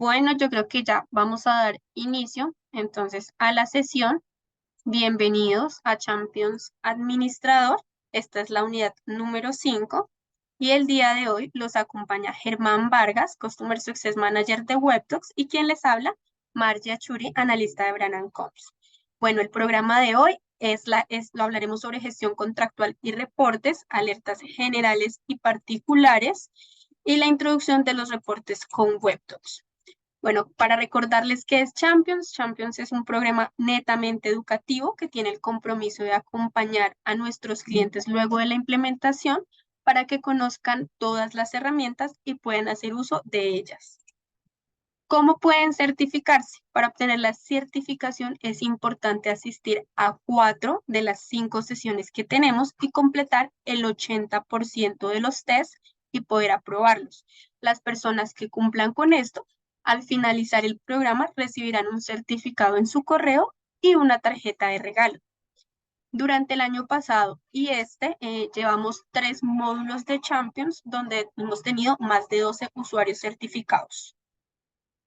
Bueno, yo creo que ya vamos a dar inicio entonces a la sesión. Bienvenidos a Champions Administrador. Esta es la unidad número 5 y el día de hoy los acompaña Germán Vargas, Customer Success Manager de Webtalks, y quien les habla, Margia Churi, analista de Brand Comps. Bueno, el programa de hoy lo hablaremos sobre gestión contractual y reportes, alertas generales y particulares y la introducción de los reportes con Webtalks. Bueno, para recordarles qué es Champions, Champions es un programa netamente educativo que tiene el compromiso de acompañar a nuestros clientes luego de la implementación para que conozcan todas las herramientas y puedan hacer uso de ellas. ¿Cómo pueden certificarse? Para obtener la certificación es importante asistir a 4 de las 5 sesiones que tenemos y completar el 80% de los tests y poder aprobarlos. Las personas que cumplan con esto, al finalizar el programa, recibirán un certificado en su correo y una tarjeta de regalo. Durante el año pasado y llevamos 3 módulos de Champions donde hemos tenido más de 12 usuarios certificados.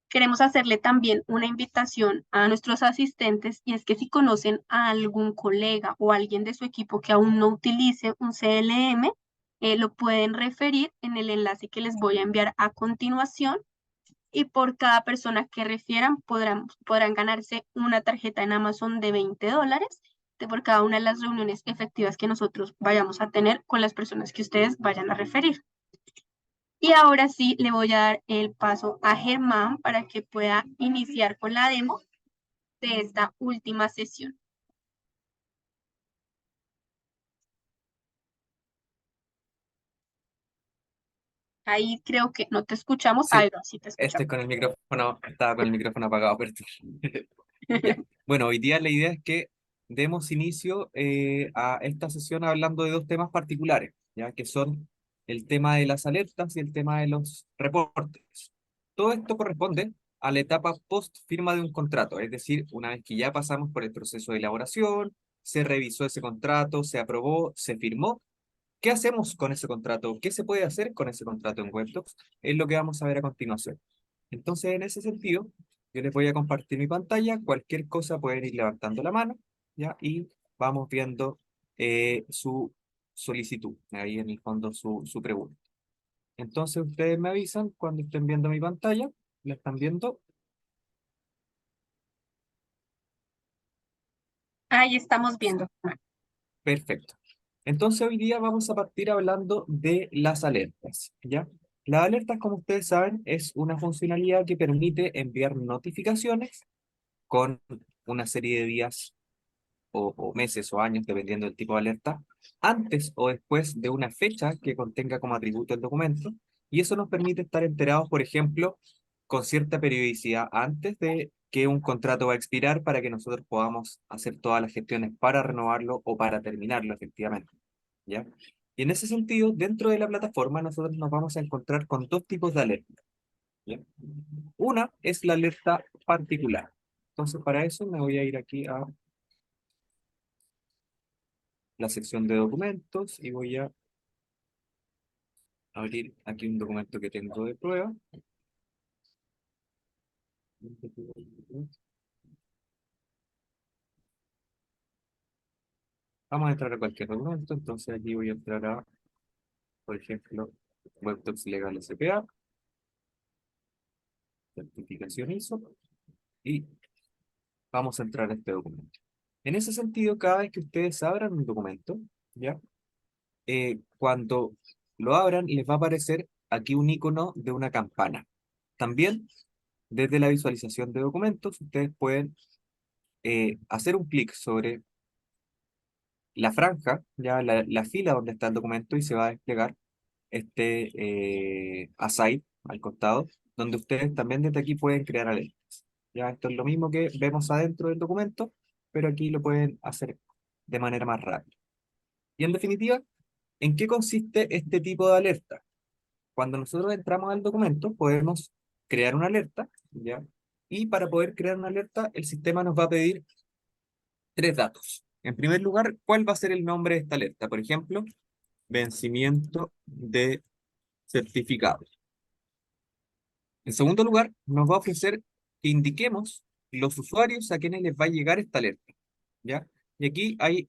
Queremos hacerle también una invitación a nuestros asistentes y es que si conocen a algún colega o alguien de su equipo que aún no utilice un CLM, lo pueden referir en el enlace que les voy a enviar a continuación y por cada persona que refieran podrán ganarse una tarjeta en Amazon de $20 por cada una de las reuniones efectivas que nosotros vayamos a tener con las personas que ustedes vayan a referir. Y ahora sí le voy a dar el paso a Germán para que pueda iniciar con la demo de esta última sesión. Ahí creo que no te escuchamos. Sí, Ahí no, sí te escuchamos. estoy con el micrófono, estaba con el micrófono apagado, perdón. Ya. Bueno, hoy día la idea es que demos inicio a esta sesión hablando de dos temas particulares, ya que son el tema de las alertas y el tema de los reportes. Todo esto corresponde a la etapa post firma de un contrato, es decir, una vez que ya pasamos por el proceso de elaboración, se revisó ese contrato, se aprobó, se firmó. ¿Qué hacemos con ese contrato? ¿Qué se puede hacer con ese contrato en Webdocs? Es lo que vamos a ver a continuación. Entonces, en ese sentido, yo les voy a compartir mi pantalla. Cualquier cosa pueden ir levantando la mano, ¿ya? Y vamos viendo su solicitud, ahí en el fondo su pregunta. Entonces, ustedes me avisan cuando estén viendo mi pantalla. ¿La están viendo? Ahí estamos viendo. Perfecto. Entonces hoy día vamos a partir hablando de las alertas, ¿ya? Las alertas, como ustedes saben, es una funcionalidad que permite enviar notificaciones con una serie de días o meses o años, dependiendo del tipo de alerta, antes o después de una fecha que contenga como atributo el documento, y eso nos permite estar enterados, por ejemplo, con cierta periodicidad antes de que un contrato va a expirar para que nosotros podamos hacer todas las gestiones para renovarlo o para terminarlo efectivamente, ¿ya? Y en ese sentido, dentro de la plataforma, nosotros nos vamos a encontrar con dos tipos de alerta, ¿ya? Una es la alerta particular. Entonces, para eso me voy a ir aquí a la sección de documentos y voy a abrir aquí un documento que tengo de prueba. Vamos a entrar a cualquier documento, entonces aquí voy a entrar a, por ejemplo, Webdocs Legal SPA, certificación ISO, y vamos a entrar a este documento. En ese sentido, cada vez que ustedes abran un documento, ¿ya? Cuando lo abran, les va a aparecer aquí un icono de una campana. También, desde la visualización de documentos, ustedes pueden hacer un clic sobre la franja, ya la fila donde está el documento y se va a desplegar este aside al costado, donde ustedes también desde aquí pueden crear alertas. Ya esto es lo mismo que vemos adentro del documento, pero aquí lo pueden hacer de manera más rápida. Y en definitiva, ¿en qué consiste este tipo de alerta? Cuando nosotros entramos al documento, podemos crear una alerta, ¿ya? Y para poder crear una alerta, el sistema nos va a pedir tres datos. En primer lugar, ¿cuál va a ser el nombre de esta alerta? Por ejemplo, vencimiento de certificado. En segundo lugar, nos va a ofrecer que indiquemos los usuarios a quienes les va a llegar esta alerta, ¿ya? Y aquí hay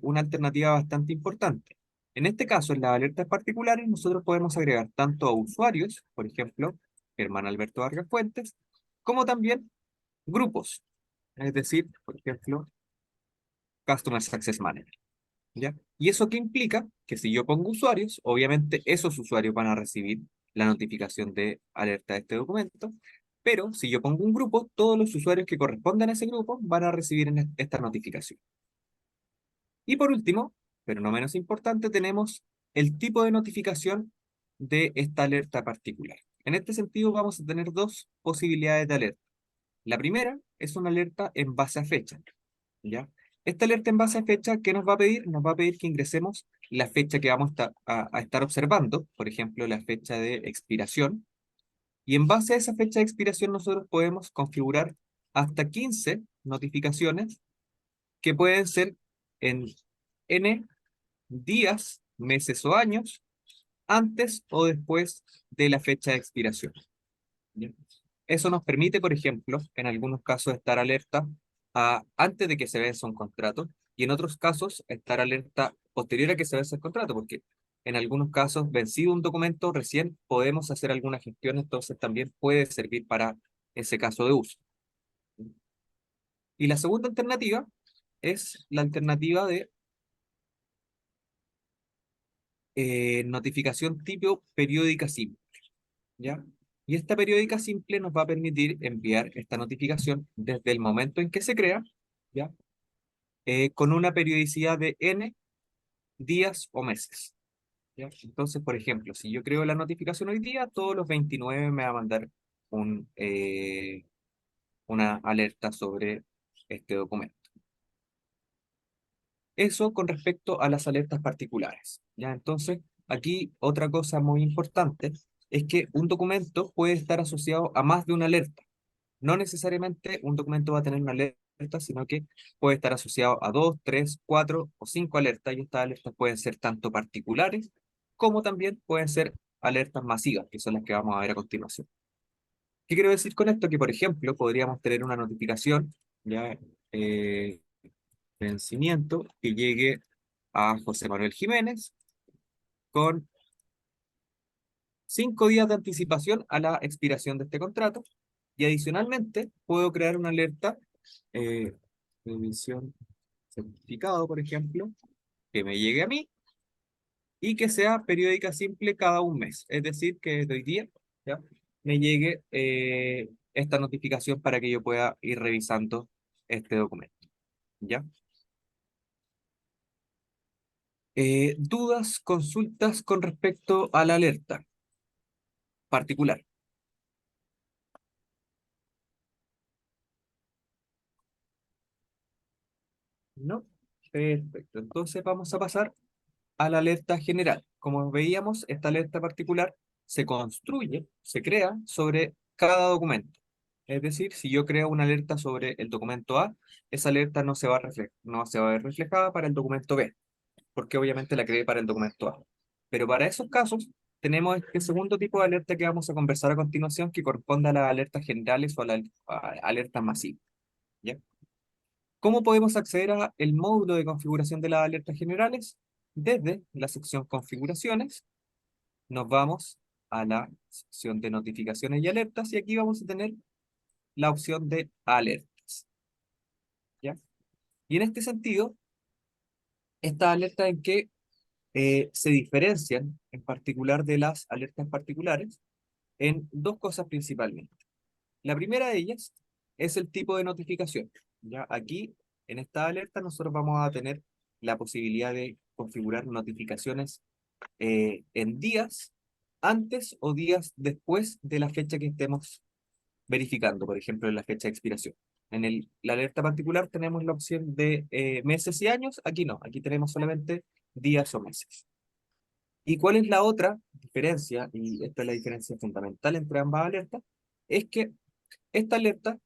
una alternativa bastante importante. En este caso, en las alertas particulares, nosotros podemos agregar tanto a usuarios, por ejemplo, Germán Alberto Vargas Fuentes, como también grupos, es decir, por ejemplo, Customer Success Manager, ¿ya? ¿Y eso qué implica? Que si yo pongo usuarios, obviamente esos usuarios van a recibir la notificación de alerta de este documento, pero si yo pongo un grupo, todos los usuarios que correspondan a ese grupo van a recibir esta notificación. Y por último, pero no menos importante, tenemos el tipo de notificación de esta alerta particular. En este sentido, vamos a tener dos posibilidades de alerta. La primera es una alerta en base a fecha, ¿ya? Esta alerta en base a fecha, ¿qué nos va a pedir? Nos va a pedir que ingresemos la fecha que vamos a estar observando, por ejemplo, la fecha de expiración, y en base a esa fecha de expiración nosotros podemos configurar hasta 15 notificaciones que pueden ser en N días, meses o años, antes o después de la fecha de expiración. ¿Ya? Eso nos permite, por ejemplo, en algunos casos estar alerta antes de que se venza un contrato y en otros casos estar alerta posterior a que se venza el contrato, porque en algunos casos, vencido un documento, recién podemos hacer alguna gestión, entonces también puede servir para ese caso de uso. Y la segunda alternativa es la alternativa de notificación tipo periódica simple, ¿ya? Y esta periódica simple nos va a permitir enviar esta notificación desde el momento en que se crea, ¿ya? Con una periodicidad de N días o meses, ¿ya? Entonces, por ejemplo, si yo creo la notificación hoy día, todos los 29 me va a mandar una alerta sobre este documento. Eso con respecto a las alertas particulares, ¿ya? Entonces, aquí otra cosa muy importante es que un documento puede estar asociado a más de una alerta. No necesariamente un documento va a tener una alerta, sino que puede estar asociado a dos, tres, cuatro o cinco alertas, y estas alertas pueden ser tanto particulares como también pueden ser alertas masivas, que son las que vamos a ver a continuación. ¿Qué quiero decir con esto? Que, por ejemplo, podríamos tener una notificación, ya, eh, vencimiento, que llegue a José Manuel Jiménez con 5 días de anticipación a la expiración de este contrato, y adicionalmente puedo crear una alerta de emisión certificado, por ejemplo, que me llegue a mí y que sea periódica simple cada un mes. Es decir, que desde hoy día, ¿ya?, me llegue esta notificación para que yo pueda ir revisando este documento, ¿ya? Dudas, consultas con respecto a la alerta particular. ¿No? Perfecto. Entonces vamos a pasar a la alerta general. Como veíamos, esta alerta particular se construye, se crea sobre cada documento. Es decir, si yo creo una alerta sobre el documento A, esa alerta no se va a ver reflejada para el documento B, porque obviamente la creé para el documento A. Pero para esos casos, tenemos este segundo tipo de alerta que vamos a conversar a continuación, que corresponde a las alertas generales o a alertas masivas, ¿ya? ¿Cómo podemos acceder al módulo de configuración de las alertas generales? Desde la sección configuraciones, nos vamos a la sección de notificaciones y alertas, y aquí vamos a tener la opción de alertas, ¿ya? Y en este sentido, estas alertas en que se diferencian en particular de las alertas particulares en dos cosas principalmente. La primera de ellas es el tipo de notificación, ¿ya? Aquí, en esta alerta, nosotros vamos a tener la posibilidad de configurar notificaciones en días antes o días después de la fecha que estemos verificando, por ejemplo, en la fecha de expiración. La alerta particular tenemos la opción de meses y años, aquí no, aquí tenemos solamente días o meses. ¿Y cuál es la otra diferencia? Y esta es la diferencia fundamental entre ambas alertas, es que esta alerta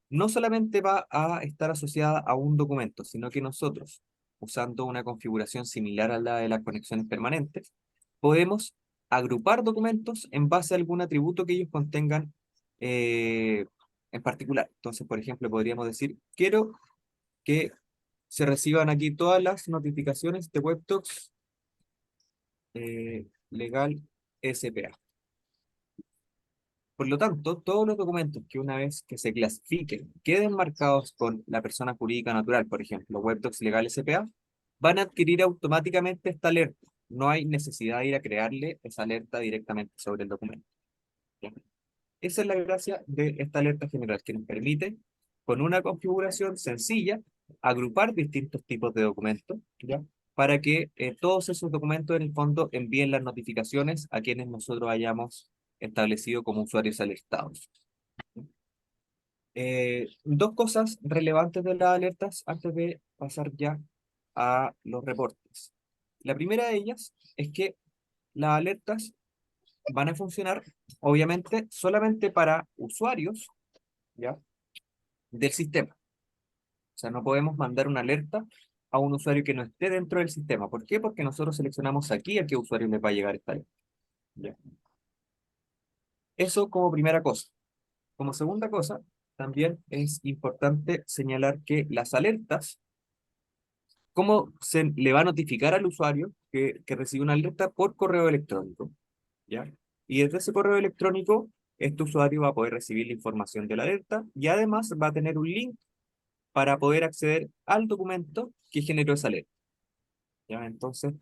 no solamente va a estar asociada a un documento, sino que nosotros, usando una configuración similar a la de las conexiones permanentes, podemos agrupar documentos en base a algún atributo que ellos contengan en particular. Entonces, por ejemplo, podríamos decir, quiero que se reciban aquí todas las notificaciones de WebTalks legal SPA. Por lo tanto, todos los documentos que una vez que se clasifiquen, queden marcados con la persona jurídica natural, por ejemplo, WebDocs Legal SPA, van a adquirir automáticamente esta alerta. No hay necesidad de ir a crearle esa alerta directamente sobre el documento. ¿Ya? Esa es la gracia de esta alerta general, que nos permite, con una configuración sencilla, agrupar distintos tipos de documentos, ¿ya? Para que todos esos documentos en el fondo envíen las notificaciones a quienes nosotros hayamos establecido como usuarios alertados. Dos cosas relevantes de las alertas antes de pasar ya a los reportes. La primera de ellas es que las alertas van a funcionar, obviamente, solamente para usuarios, ¿ya? Del sistema. O sea, no podemos mandar una alerta a un usuario que no esté dentro del sistema. ¿Por qué? Porque nosotros seleccionamos aquí a qué usuario les va a llegar esta alerta. ¿Ya? Eso como primera cosa. Como segunda cosa, también es importante señalar que las alertas, ¿cómo se le va a notificar al usuario que recibe una alerta? Por correo electrónico, ¿ya? Y desde ese correo electrónico, este usuario va a poder recibir la información de la alerta y además va a tener un link para poder acceder al documento que generó esa alerta, ¿ya? Entonces,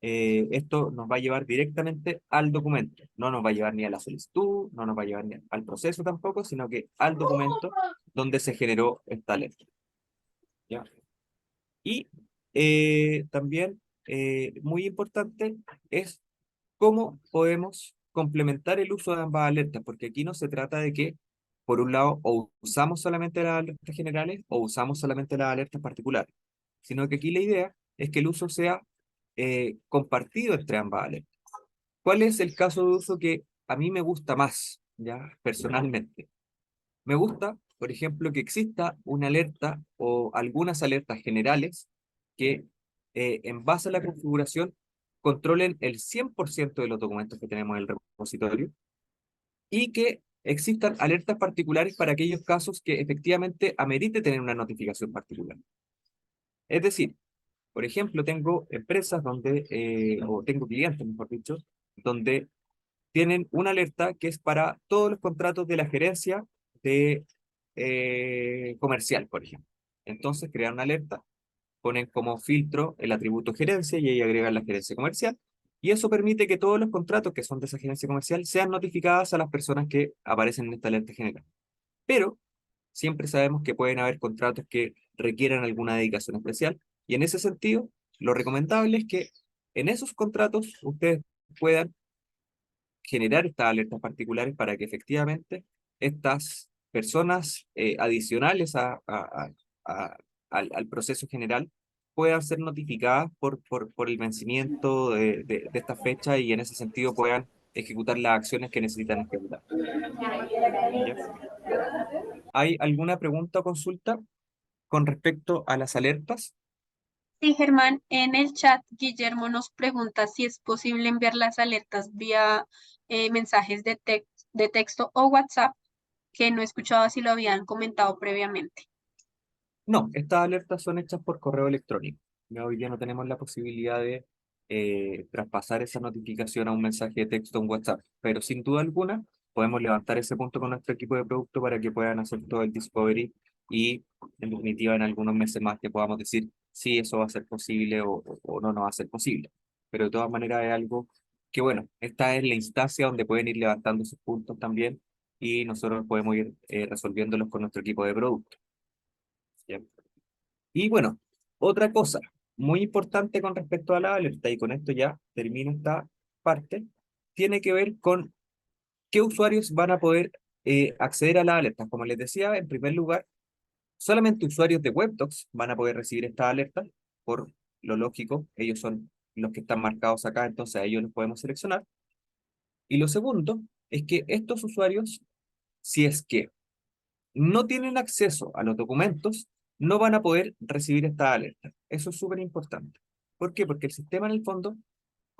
esto nos va a llevar directamente al documento. No nos va a llevar ni a la solicitud, no nos va a llevar ni al proceso tampoco, sino que al documento donde se generó esta alerta, ¿ya? Y también, muy importante, es cómo podemos complementar el uso de ambas alertas, porque aquí no se trata de que, por un lado, o usamos solamente las alertas generales o usamos solamente las alertas particulares, sino que aquí la idea es que el uso sea compartido entre ambas alertas. ¿Cuál es el caso de uso que a mí me gusta más, ya, personalmente? Me gusta, por ejemplo, que exista una alerta o algunas alertas generales que, en base a la configuración, controlen el 100% de los documentos que tenemos en el repositorio y que existan alertas particulares para aquellos casos que efectivamente amerite tener una notificación particular. Es decir, por ejemplo, tengo empresas donde, o tengo clientes, mejor dicho, donde tienen una alerta que es para todos los contratos de la gerencia de comercial, por ejemplo. Entonces crean una alerta, ponen como filtro el atributo gerencia y ahí agregan la gerencia comercial. Y eso permite que todos los contratos que son de esa gerencia comercial sean notificadas a las personas que aparecen en esta alerta general. Pero siempre sabemos que pueden haber contratos que requieran alguna dedicación especial y en ese sentido, lo recomendable es que en esos contratos ustedes puedan generar estas alertas particulares para que efectivamente estas personas adicionales al proceso general puedan ser notificadas por el vencimiento de esta fecha y en ese sentido puedan ejecutar las acciones que necesitan ejecutar. ¿Ya? ¿Hay alguna pregunta o consulta con respecto a las alertas? Sí, Germán, en el chat Guillermo nos pregunta si es posible enviar las alertas vía mensajes de texto o WhatsApp, que no he escuchado si lo habían comentado previamente. No, estas alertas son hechas por correo electrónico. Ya hoy día no tenemos la posibilidad de traspasar esa notificación a un mensaje de texto o un WhatsApp, pero sin duda alguna podemos levantar ese punto con nuestro equipo de producto para que puedan hacer todo el discovery y en definitiva en algunos meses más que podamos decir si eso va a ser posible o no va a ser posible. Pero de todas maneras es algo que bueno, esta es la instancia donde pueden ir levantando esos puntos también y nosotros podemos ir resolviéndolos con nuestro equipo de producto. ¿Ya? Y bueno, otra cosa muy importante con respecto a la alerta, y con esto ya termino esta parte, tiene que ver con qué usuarios van a poder acceder a la alerta. Como les decía, en primer lugar, solamente usuarios de WebDocs van a poder recibir esta alerta, por lo lógico, ellos son los que están marcados acá, entonces a ellos los podemos seleccionar. Y lo segundo es que estos usuarios, si es que no tienen acceso a los documentos, no van a poder recibir esta alerta. Eso es súper importante. ¿Por qué? Porque el sistema en el fondo,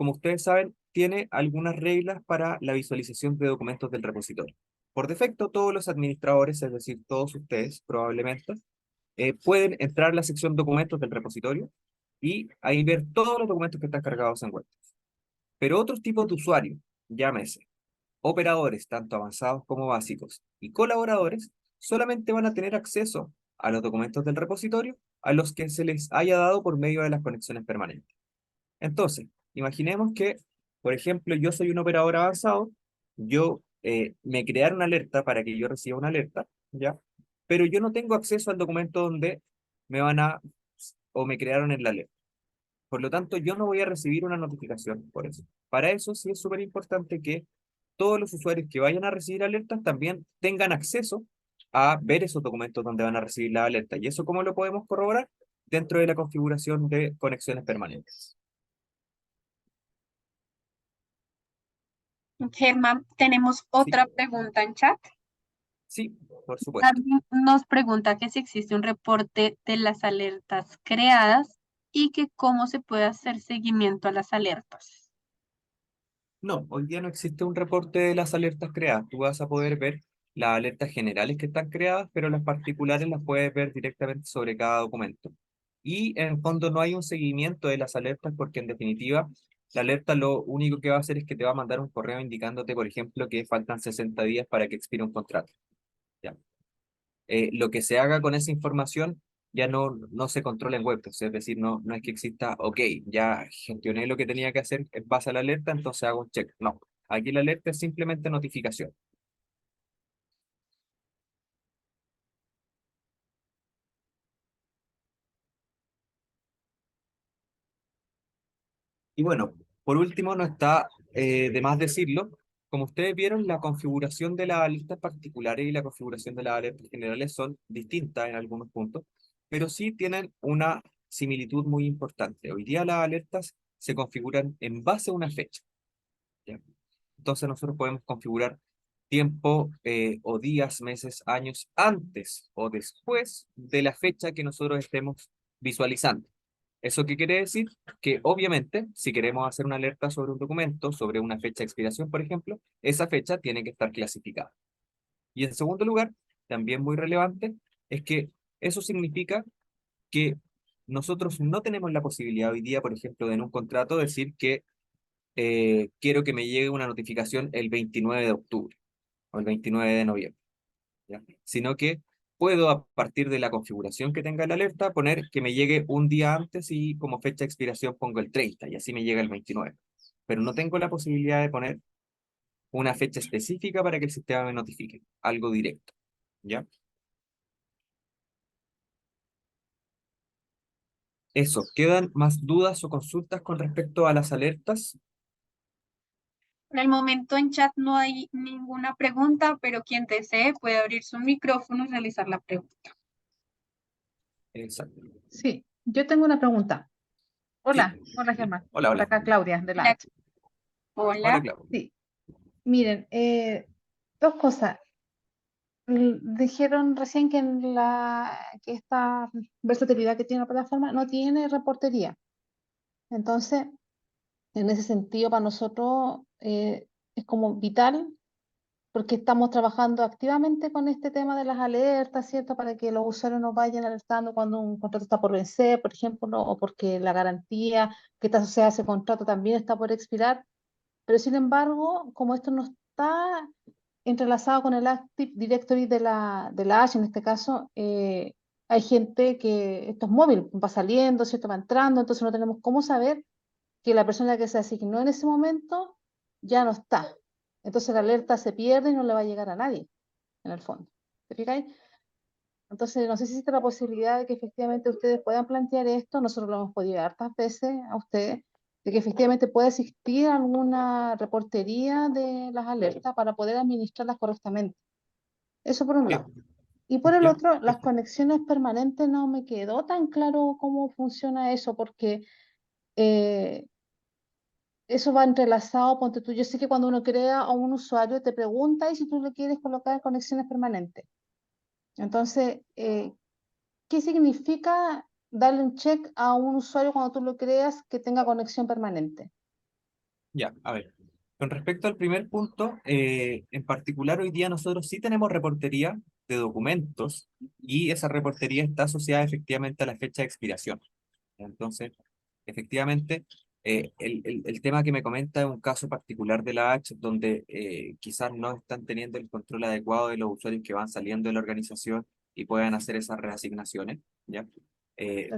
como ustedes saben, tiene algunas reglas para la visualización de documentos del repositorio. Por defecto, todos los administradores, es decir, todos ustedes probablemente, pueden entrar a la sección documentos del repositorio y ahí ver todos los documentos que están cargados en web. Pero otros tipos de usuarios, llámese operadores, tanto avanzados como básicos, y colaboradores, solamente van a tener acceso a los documentos del repositorio a los que se les haya dado por medio de las conexiones permanentes. Entonces, imaginemos que, por ejemplo, yo soy un operador avanzado, yo me crearon una alerta para que yo reciba una alerta, ¿ya? Pero yo no tengo acceso al documento donde me van a, o me crearon en la alerta. Por lo tanto, yo no voy a recibir una notificación por eso. Para eso sí es súper importante que todos los usuarios que vayan a recibir alertas también tengan acceso a ver esos documentos donde van a recibir la alerta. ¿Y eso cómo lo podemos corroborar? Dentro de la configuración de conexiones permanentes. Germán, tenemos ¿Sí? otra pregunta en chat. Sí, por supuesto. Darwin nos pregunta que si existe un reporte de las alertas creadas y que cómo se puede hacer seguimiento a las alertas. No, hoy día no existe un reporte de las alertas creadas. Tú vas a poder ver las alertas generales que están creadas, pero las particulares las puedes ver directamente sobre cada documento. Y en el fondo no hay un seguimiento de las alertas porque en definitiva la alerta lo único que va a hacer es que te va a mandar un correo indicándote, por ejemplo, que faltan 60 días para que expire un contrato. ¿Ya? Lo que se haga con esa información ya no se controla en web, es decir, no es que exista, ok, ya gestioné lo que tenía que hacer en base a la alerta, entonces hago un check. No, aquí la alerta es simplemente notificación. Y bueno, por último, no está de más decirlo, como ustedes vieron, la configuración de las alertas particulares y la configuración de las alertas generales son distintas en algunos puntos, pero sí tienen una similitud muy importante. Hoy día las alertas se configuran en base a una fecha. ¿Ya? Entonces nosotros podemos configurar tiempo o días, meses, años antes o después de la fecha que nosotros estemos visualizando. ¿Eso qué quiere decir? Que obviamente, si queremos hacer una alerta sobre un documento, sobre una fecha de expiración, por ejemplo, esa fecha tiene que estar clasificada. Y en segundo lugar, también muy relevante, es que eso significa que nosotros no tenemos la posibilidad hoy día, por ejemplo, de en un contrato decir que quiero que me llegue una notificación el 29 de octubre o el 29 de noviembre, ¿ya? Sino que puedo, a partir de la configuración que tenga la alerta, poner que me llegue un día antes y como fecha de expiración pongo el 30 y así me llega el 29. Pero no tengo la posibilidad de poner una fecha específica para que el sistema me notifique, algo directo, ¿ya? Eso, ¿quedan más dudas o consultas con respecto a las alertas? En el momento en chat no hay ninguna pregunta, pero quien desee puede abrir su micrófono y realizar la pregunta. Exacto. Sí, yo tengo una pregunta. Sí. Hola Germán. Hola, Por hola. acá Claudia, de Hola. Lanch. Hola, Hola. Clau. Sí, miren, dos cosas. Dijeron recién que, que esta versatilidad que tiene la plataforma no tiene reportería. Entonces, en ese sentido, para nosotros es como vital porque estamos trabajando activamente con este tema de las alertas, ¿cierto? Para que los usuarios nos vayan alertando cuando un contrato está por vencer, por ejemplo, ¿no? O porque la garantía que está asociada a ese contrato también está por expirar. Pero sin embargo, como esto no está entrelazado con el Active Directory de la H, en este caso, hay gente que esto es móvil, va saliendo, ¿cierto? Va entrando, entonces no tenemos cómo saber que la persona que se asignó en ese momento ya no está. Entonces la alerta se pierde y no le va a llegar a nadie, en el fondo. ¿Te fijáis? Entonces, no sé si existe la posibilidad de que efectivamente ustedes puedan plantear esto, nosotros lo hemos podido dar hartas veces a ustedes, de que efectivamente pueda existir alguna reportería de las alertas para poder administrarlas correctamente. Eso por un Sí, lado. Y por el ya. otro, las conexiones permanentes no me quedó tan claro cómo funciona eso, porque eh, eso va entrelazado, ponte tú, yo sé que cuando uno crea a un usuario te pregunta y si tú le quieres colocar conexiones permanentes. Entonces, ¿qué significa darle un check a un usuario cuando tú lo creas que tenga conexión permanente? Ya, a ver. Con respecto al primer punto, en particular hoy día nosotros sí tenemos reportería de documentos y esa reportería está asociada efectivamente a la fecha de expiración. Entonces, efectivamente, el tema que me comenta es un caso particular de la H, donde quizás no están teniendo el control adecuado de los usuarios que van saliendo de la organización y puedan hacer esas reasignaciones, ¿ya?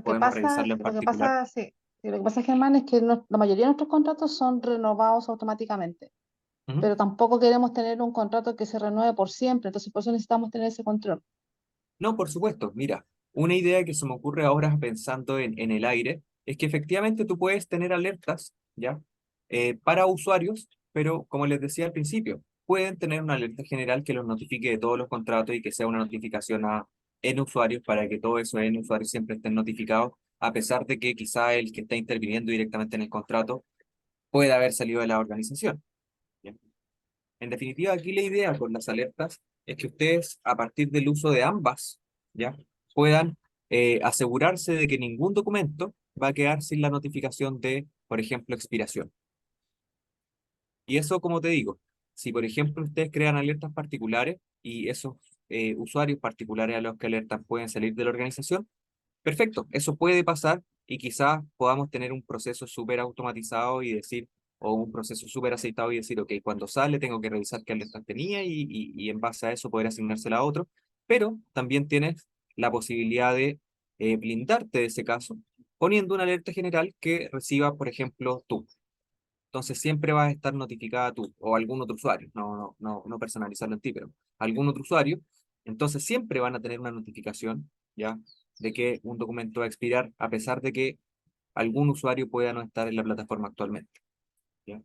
Podemos revisarlo en Lo que particular. pasa, sí, sí, lo que pasa, Germán, es que la mayoría de nuestros contratos son renovados automáticamente, Ujú. pero tampoco queremos tener un contrato que se renueve por siempre, entonces por eso necesitamos tener ese control. No, por supuesto. Mira, una idea que se me ocurre ahora pensando en el aire es que efectivamente tú puedes tener alertas, ¿ya? Para usuarios, pero como les decía al principio, pueden tener una alerta general que los notifique de todos los contratos y que sea una notificación a N usuarios para que todos esos N usuarios siempre estén notificados, a pesar de que quizá el que está interviniendo directamente en el contrato pueda haber salido de la organización. ¿Ya? En definitiva, aquí la idea con las alertas es que ustedes, a partir del uso de ambas, ¿ya? Puedan asegurarse de que ningún documento va a quedar sin la notificación de, por ejemplo, expiración. Y eso, como te digo, si por ejemplo ustedes crean alertas particulares y esos usuarios particulares a los que alertan pueden salir de la organización, perfecto, eso puede pasar y quizás podamos tener un proceso súper automatizado y decir, o un proceso súper aceitado y decir, ok, cuando sale tengo que revisar qué alertas tenía y en base a eso poder asignársela a otro, pero también tienes la posibilidad de blindarte de ese caso poniendo una alerta general que reciba, por ejemplo, tú. Entonces siempre vas a estar notificada tú o algún otro usuario, no personalizarlo en ti, pero algún otro usuario. Entonces siempre van a tener una notificación, ¿ya? De que un documento va a expirar a pesar de que algún usuario pueda no estar en la plataforma actualmente, ¿ya?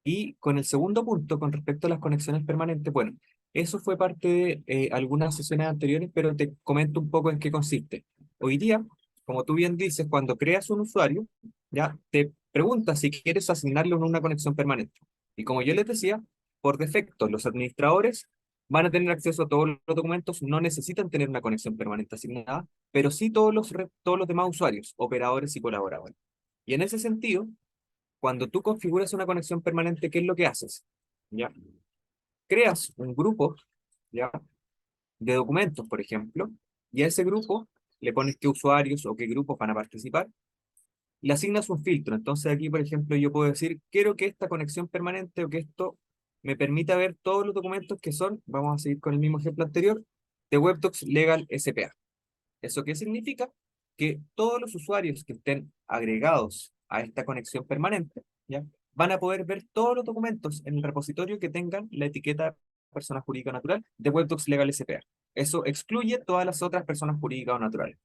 Y con el segundo punto, con respecto a las conexiones permanentes, bueno, eso fue parte de algunas sesiones anteriores, pero te comento un poco en qué consiste. Hoy día, como tú bien dices, cuando creas un usuario, ya te pregunta si quieres asignarle una conexión permanente. Y como yo les decía, por defecto, los administradores van a tener acceso a todos los documentos, no necesitan tener una conexión permanente asignada, pero sí todos los demás usuarios, operadores y colaboradores. Y en ese sentido, cuando tú configuras una conexión permanente, ¿qué es lo que haces? ¿Ya? Creas un grupo, ¿ya? De documentos, por ejemplo, y a ese grupo le pones qué usuarios o qué grupos van a participar, le asignas un filtro. Entonces aquí, por ejemplo, yo puedo decir, quiero que esta conexión permanente o que esto me permita ver todos los documentos que son, vamos a seguir con el mismo ejemplo anterior, de WebDocs Legal SPA. ¿Eso qué significa? Que todos los usuarios que estén agregados a esta conexión permanente, ¿ya? Van a poder ver todos los documentos en el repositorio que tengan la etiqueta persona jurídica o natural de WebDocs Legal SPA. Eso excluye todas las otras personas jurídicas o naturales,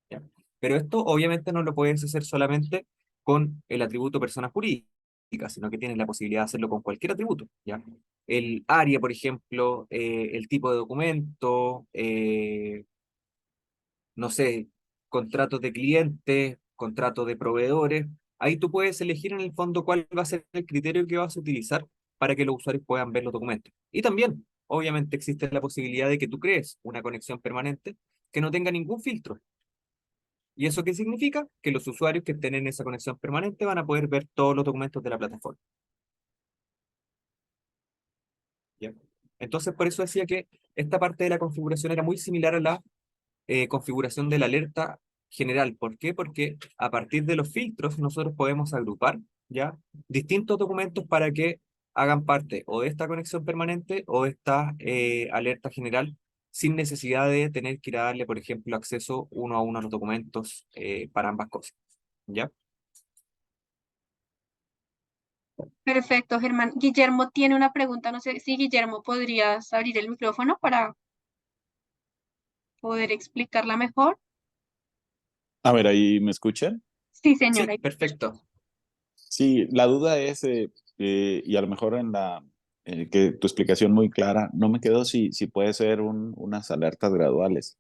¿ya? Pero esto obviamente no lo puedes hacer solamente con el atributo persona jurídica, sino que tienes la posibilidad de hacerlo con cualquier atributo, ¿ya? El área, por ejemplo, el tipo de documento, no sé, contratos de clientes, contratos de proveedores. Ahí tú puedes elegir en el fondo cuál va a ser el criterio que vas a utilizar para que los usuarios puedan ver los documentos. Y también, obviamente, existe la posibilidad de que tú crees una conexión permanente que no tenga ningún filtro. ¿Y eso qué significa? Que los usuarios que estén en esa conexión permanente van a poder ver todos los documentos de la plataforma. ¿Ya? Entonces, por eso decía que esta parte de la configuración era muy similar a la configuración de la alerta general. ¿Por qué? Porque a partir de los filtros nosotros podemos agrupar ya distintos documentos para que hagan parte o de esta conexión permanente o de esta alerta general sin necesidad de tener que ir a darle, por ejemplo, acceso uno a uno a los documentos para ambas cosas. ¿Ya? Perfecto, Germán. Guillermo tiene una pregunta. No sé si Guillermo podrías abrir el micrófono para poder explicarla mejor. A ver, ¿ahí me escuchan? Sí, señora. Sí, perfecto. Sí, la duda es, y a lo mejor que tu explicación muy clara, no me quedó si puede ser unas alertas graduales.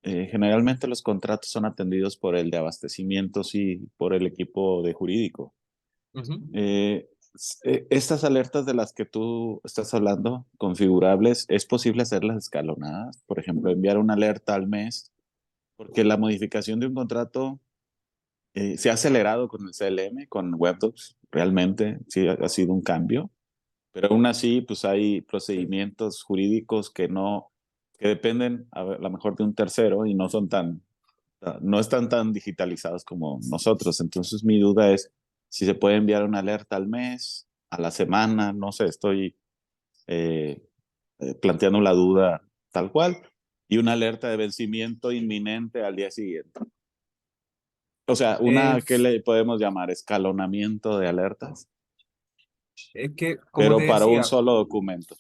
Generalmente los contratos son atendidos por el de abastecimientos y por el equipo de jurídico. Ujú. Estas alertas de las que tú estás hablando, configurables, ¿es posible hacerlas escalonadas? Por ejemplo, enviar una alerta al mes, porque la modificación de un contrato Se ha acelerado con el CLM, con WebDocs, realmente sí ha sido un cambio, pero aún así pues hay procedimientos jurídicos que dependen a lo mejor de un tercero y no están tan digitalizados como nosotros. Entonces mi duda es si se puede enviar una alerta al mes, a la semana, no sé, estoy eh, planteando la duda tal cual, y una alerta de vencimiento inminente al día siguiente. O sea, ¿qué Es, le podemos llamar? Escalonamiento de alertas, es que, como te pero para un decía, solo documento.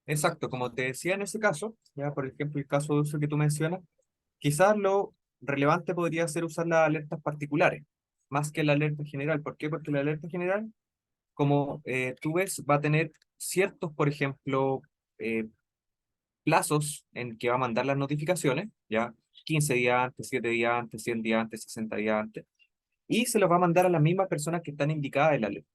exacto, como te decía en ese caso, ya por ejemplo el caso de uso que tú mencionas, quizás lo relevante podría ser usar las alertas particulares, más que la alerta general. ¿Por qué? Porque la alerta general, como tú ves, va a tener ciertos, por ejemplo, eh, plazos en que va a mandar las notificaciones, ya 15 días antes, 7 días antes, 100 días antes, 60 días antes, y se los va a mandar a las mismas personas que están indicadas en la alerta.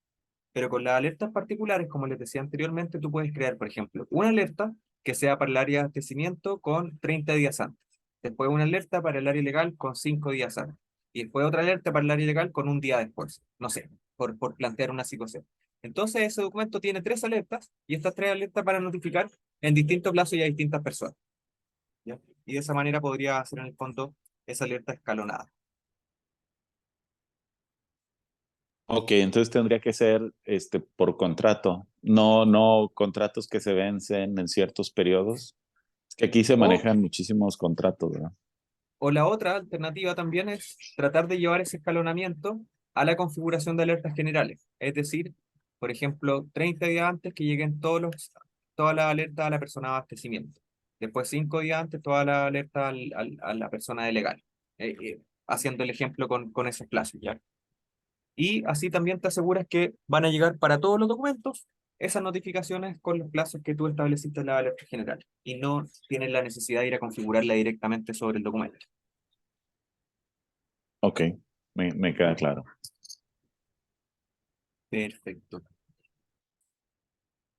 Pero con las alertas particulares, como les decía anteriormente, tú puedes crear, por ejemplo, una alerta que sea para el área de abastecimiento con 30 días antes. Después una alerta para el área legal con 5 días antes. Y después otra alerta para el área legal con un día después. No sé, por plantear una situación. Entonces ese documento tiene 3 alertas y estas 3 alertas para notificar en distintos plazos y a distintas personas. ¿Ya? Y de esa manera podría hacer en el fondo esa alerta escalonada. Ok, entonces tendría que ser por contrato, no contratos que se vencen en ciertos periodos. Es que aquí se O manejan muchísimos contratos, ¿verdad? O la otra alternativa también es tratar de llevar ese escalonamiento a la configuración de alertas generales. Es decir, por ejemplo, 30 días antes que lleguen todas las alertas a la persona de abastecimiento. Después 5 días antes todas las alertas a la persona de legal. Haciendo el ejemplo con esos plazos, ¿ya? Y así también te aseguras que van a llegar para todos los documentos esas notificaciones con los plazos que tú estableciste en la alerta general. Y no tienes la necesidad de ir a configurarla directamente sobre el documento. Ok, me queda claro. Perfecto.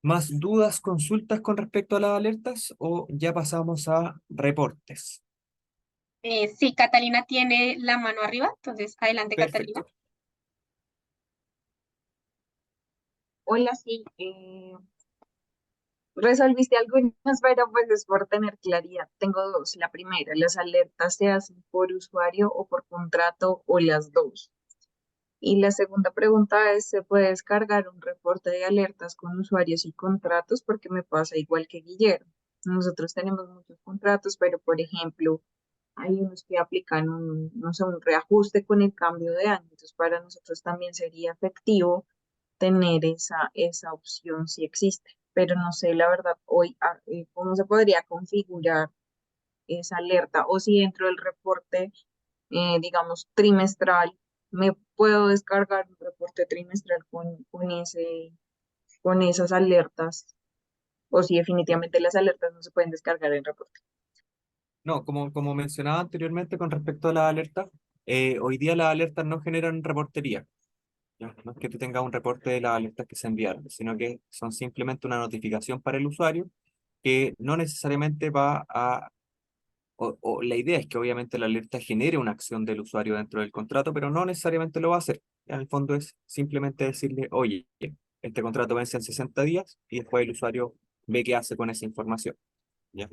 ¿Más dudas, consultas con respecto a las alertas o ya pasamos a reportes? Sí, Catalina tiene la mano arriba, entonces adelante, Catalina. Perfecto. Hola, sí, resolviste algunas, pero pues es por tener claridad. Tengo dos. La primera, las alertas se hacen por usuario o por contrato o las dos. Y la segunda pregunta es, ¿se puede descargar un reporte de alertas con usuarios y contratos? Porque me pasa igual que Guillermo. Nosotros tenemos muchos contratos, pero por ejemplo, hay unos que aplican no sé, un reajuste con el cambio de año. Entonces, para nosotros también sería efectivo tener esa opción si existe. Pero no sé, la verdad, hoy, cómo se podría configurar esa alerta o si dentro del reporte, digamos, trimestral, me puedo descargar un reporte trimestral con esas alertas o si Ya. definitivamente las alertas no se pueden descargar en reporte. No, como mencionaba anteriormente con respecto a las alertas, hoy día las alertas no generan reportería. ¿Ya? No es que tú tengas un reporte de las alertas que se enviaron, sino que son simplemente una notificación para el usuario que no necesariamente o la idea es que obviamente la alerta genere una acción del usuario dentro del contrato, pero no necesariamente lo va a hacer. En el fondo es simplemente decirle, oye, este contrato vence en 60 días y después el usuario ve qué hace con esa información. ¿Ya?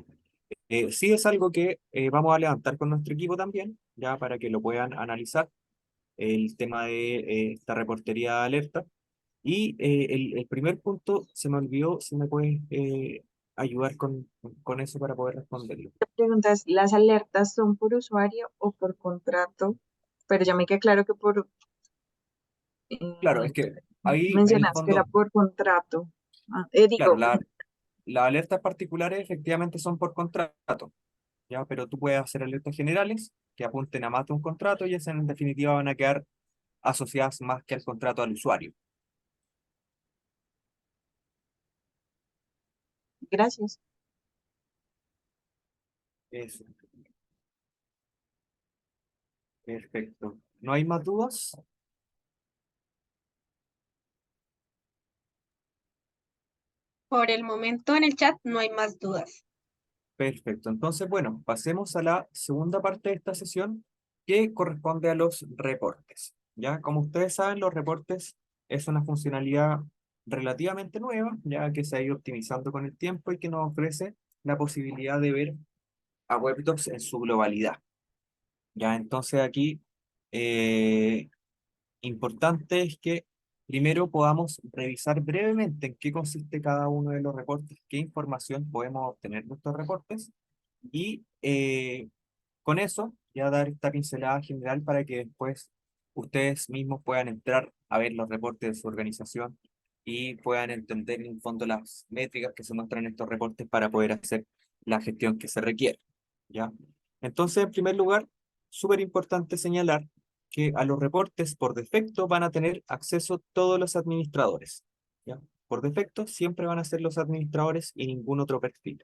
Sí es algo que vamos a levantar con nuestro equipo también, ya para que lo puedan analizar, el tema de esta reportería de alerta. Y el primer punto se me olvidó, si me puedes ayudar con eso para poder responderlo. Preguntas, ¿las alertas son por usuario o por contrato? Pero ya me queda claro que Claro, eh, es que ahí en el mencionas que era fondo, por contrato. claro, Digo, las alertas particulares efectivamente son por contrato, ¿ya? Pero tú puedes hacer alertas generales que apunten a más de un contrato y esas en definitiva van a quedar asociadas más que al contrato al usuario. gracias. Eso, perfecto. ¿No hay más dudas? Por el momento en el chat no hay más dudas. Perfecto. Entonces, bueno, pasemos a la segunda parte de esta sesión, que corresponde a los reportes. ¿Ya? Como ustedes saben, los reportes es una funcionalidad relativamente nueva, ya que se ha ido optimizando con el tiempo y que nos ofrece la posibilidad de ver a WebDocs en su globalidad. ¿Ya? Entonces aquí, importante es que primero podamos revisar brevemente en qué consiste cada uno de los reportes, qué información podemos obtener de estos reportes, y con eso ya dar esta pincelada general para que después ustedes mismos puedan entrar a ver los reportes de su organización y puedan entender en el fondo las métricas que se muestran en estos reportes para poder hacer la gestión que se requiere, ¿ya? Entonces, en primer lugar, súper importante señalar que a los reportes por defecto van a tener acceso todos los administradores, ¿ya? Por defecto siempre van a ser los administradores y ningún otro perfil.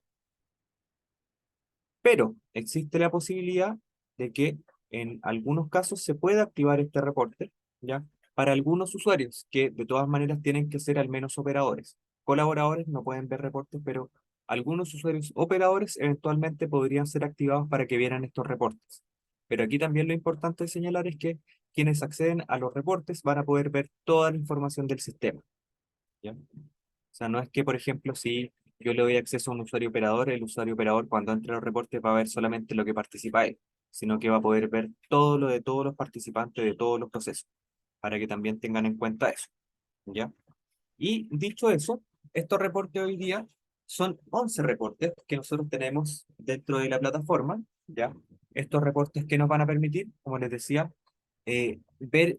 Pero existe la posibilidad de que en algunos casos se pueda activar este reporte, ¿ya? Para algunos usuarios que de todas maneras tienen que ser al menos operadores. Colaboradores no pueden ver reportes, pero algunos usuarios operadores eventualmente podrían ser activados para que vieran estos reportes. Pero aquí también lo importante de señalar es que quienes acceden a los reportes van a poder ver toda la información del sistema, ¿ya? O sea, no es que, por ejemplo, si yo le doy acceso a un usuario operador, el usuario operador cuando entre a los reportes va a ver solamente lo que participa él, sino que va a poder ver todo lo de todos los participantes de todos los procesos, para que también tengan en cuenta eso, ¿ya? Y dicho eso, estos reportes hoy día son 11 reportes que nosotros tenemos dentro de la plataforma, ¿ya? Estos reportes que nos van a permitir, como les decía, ver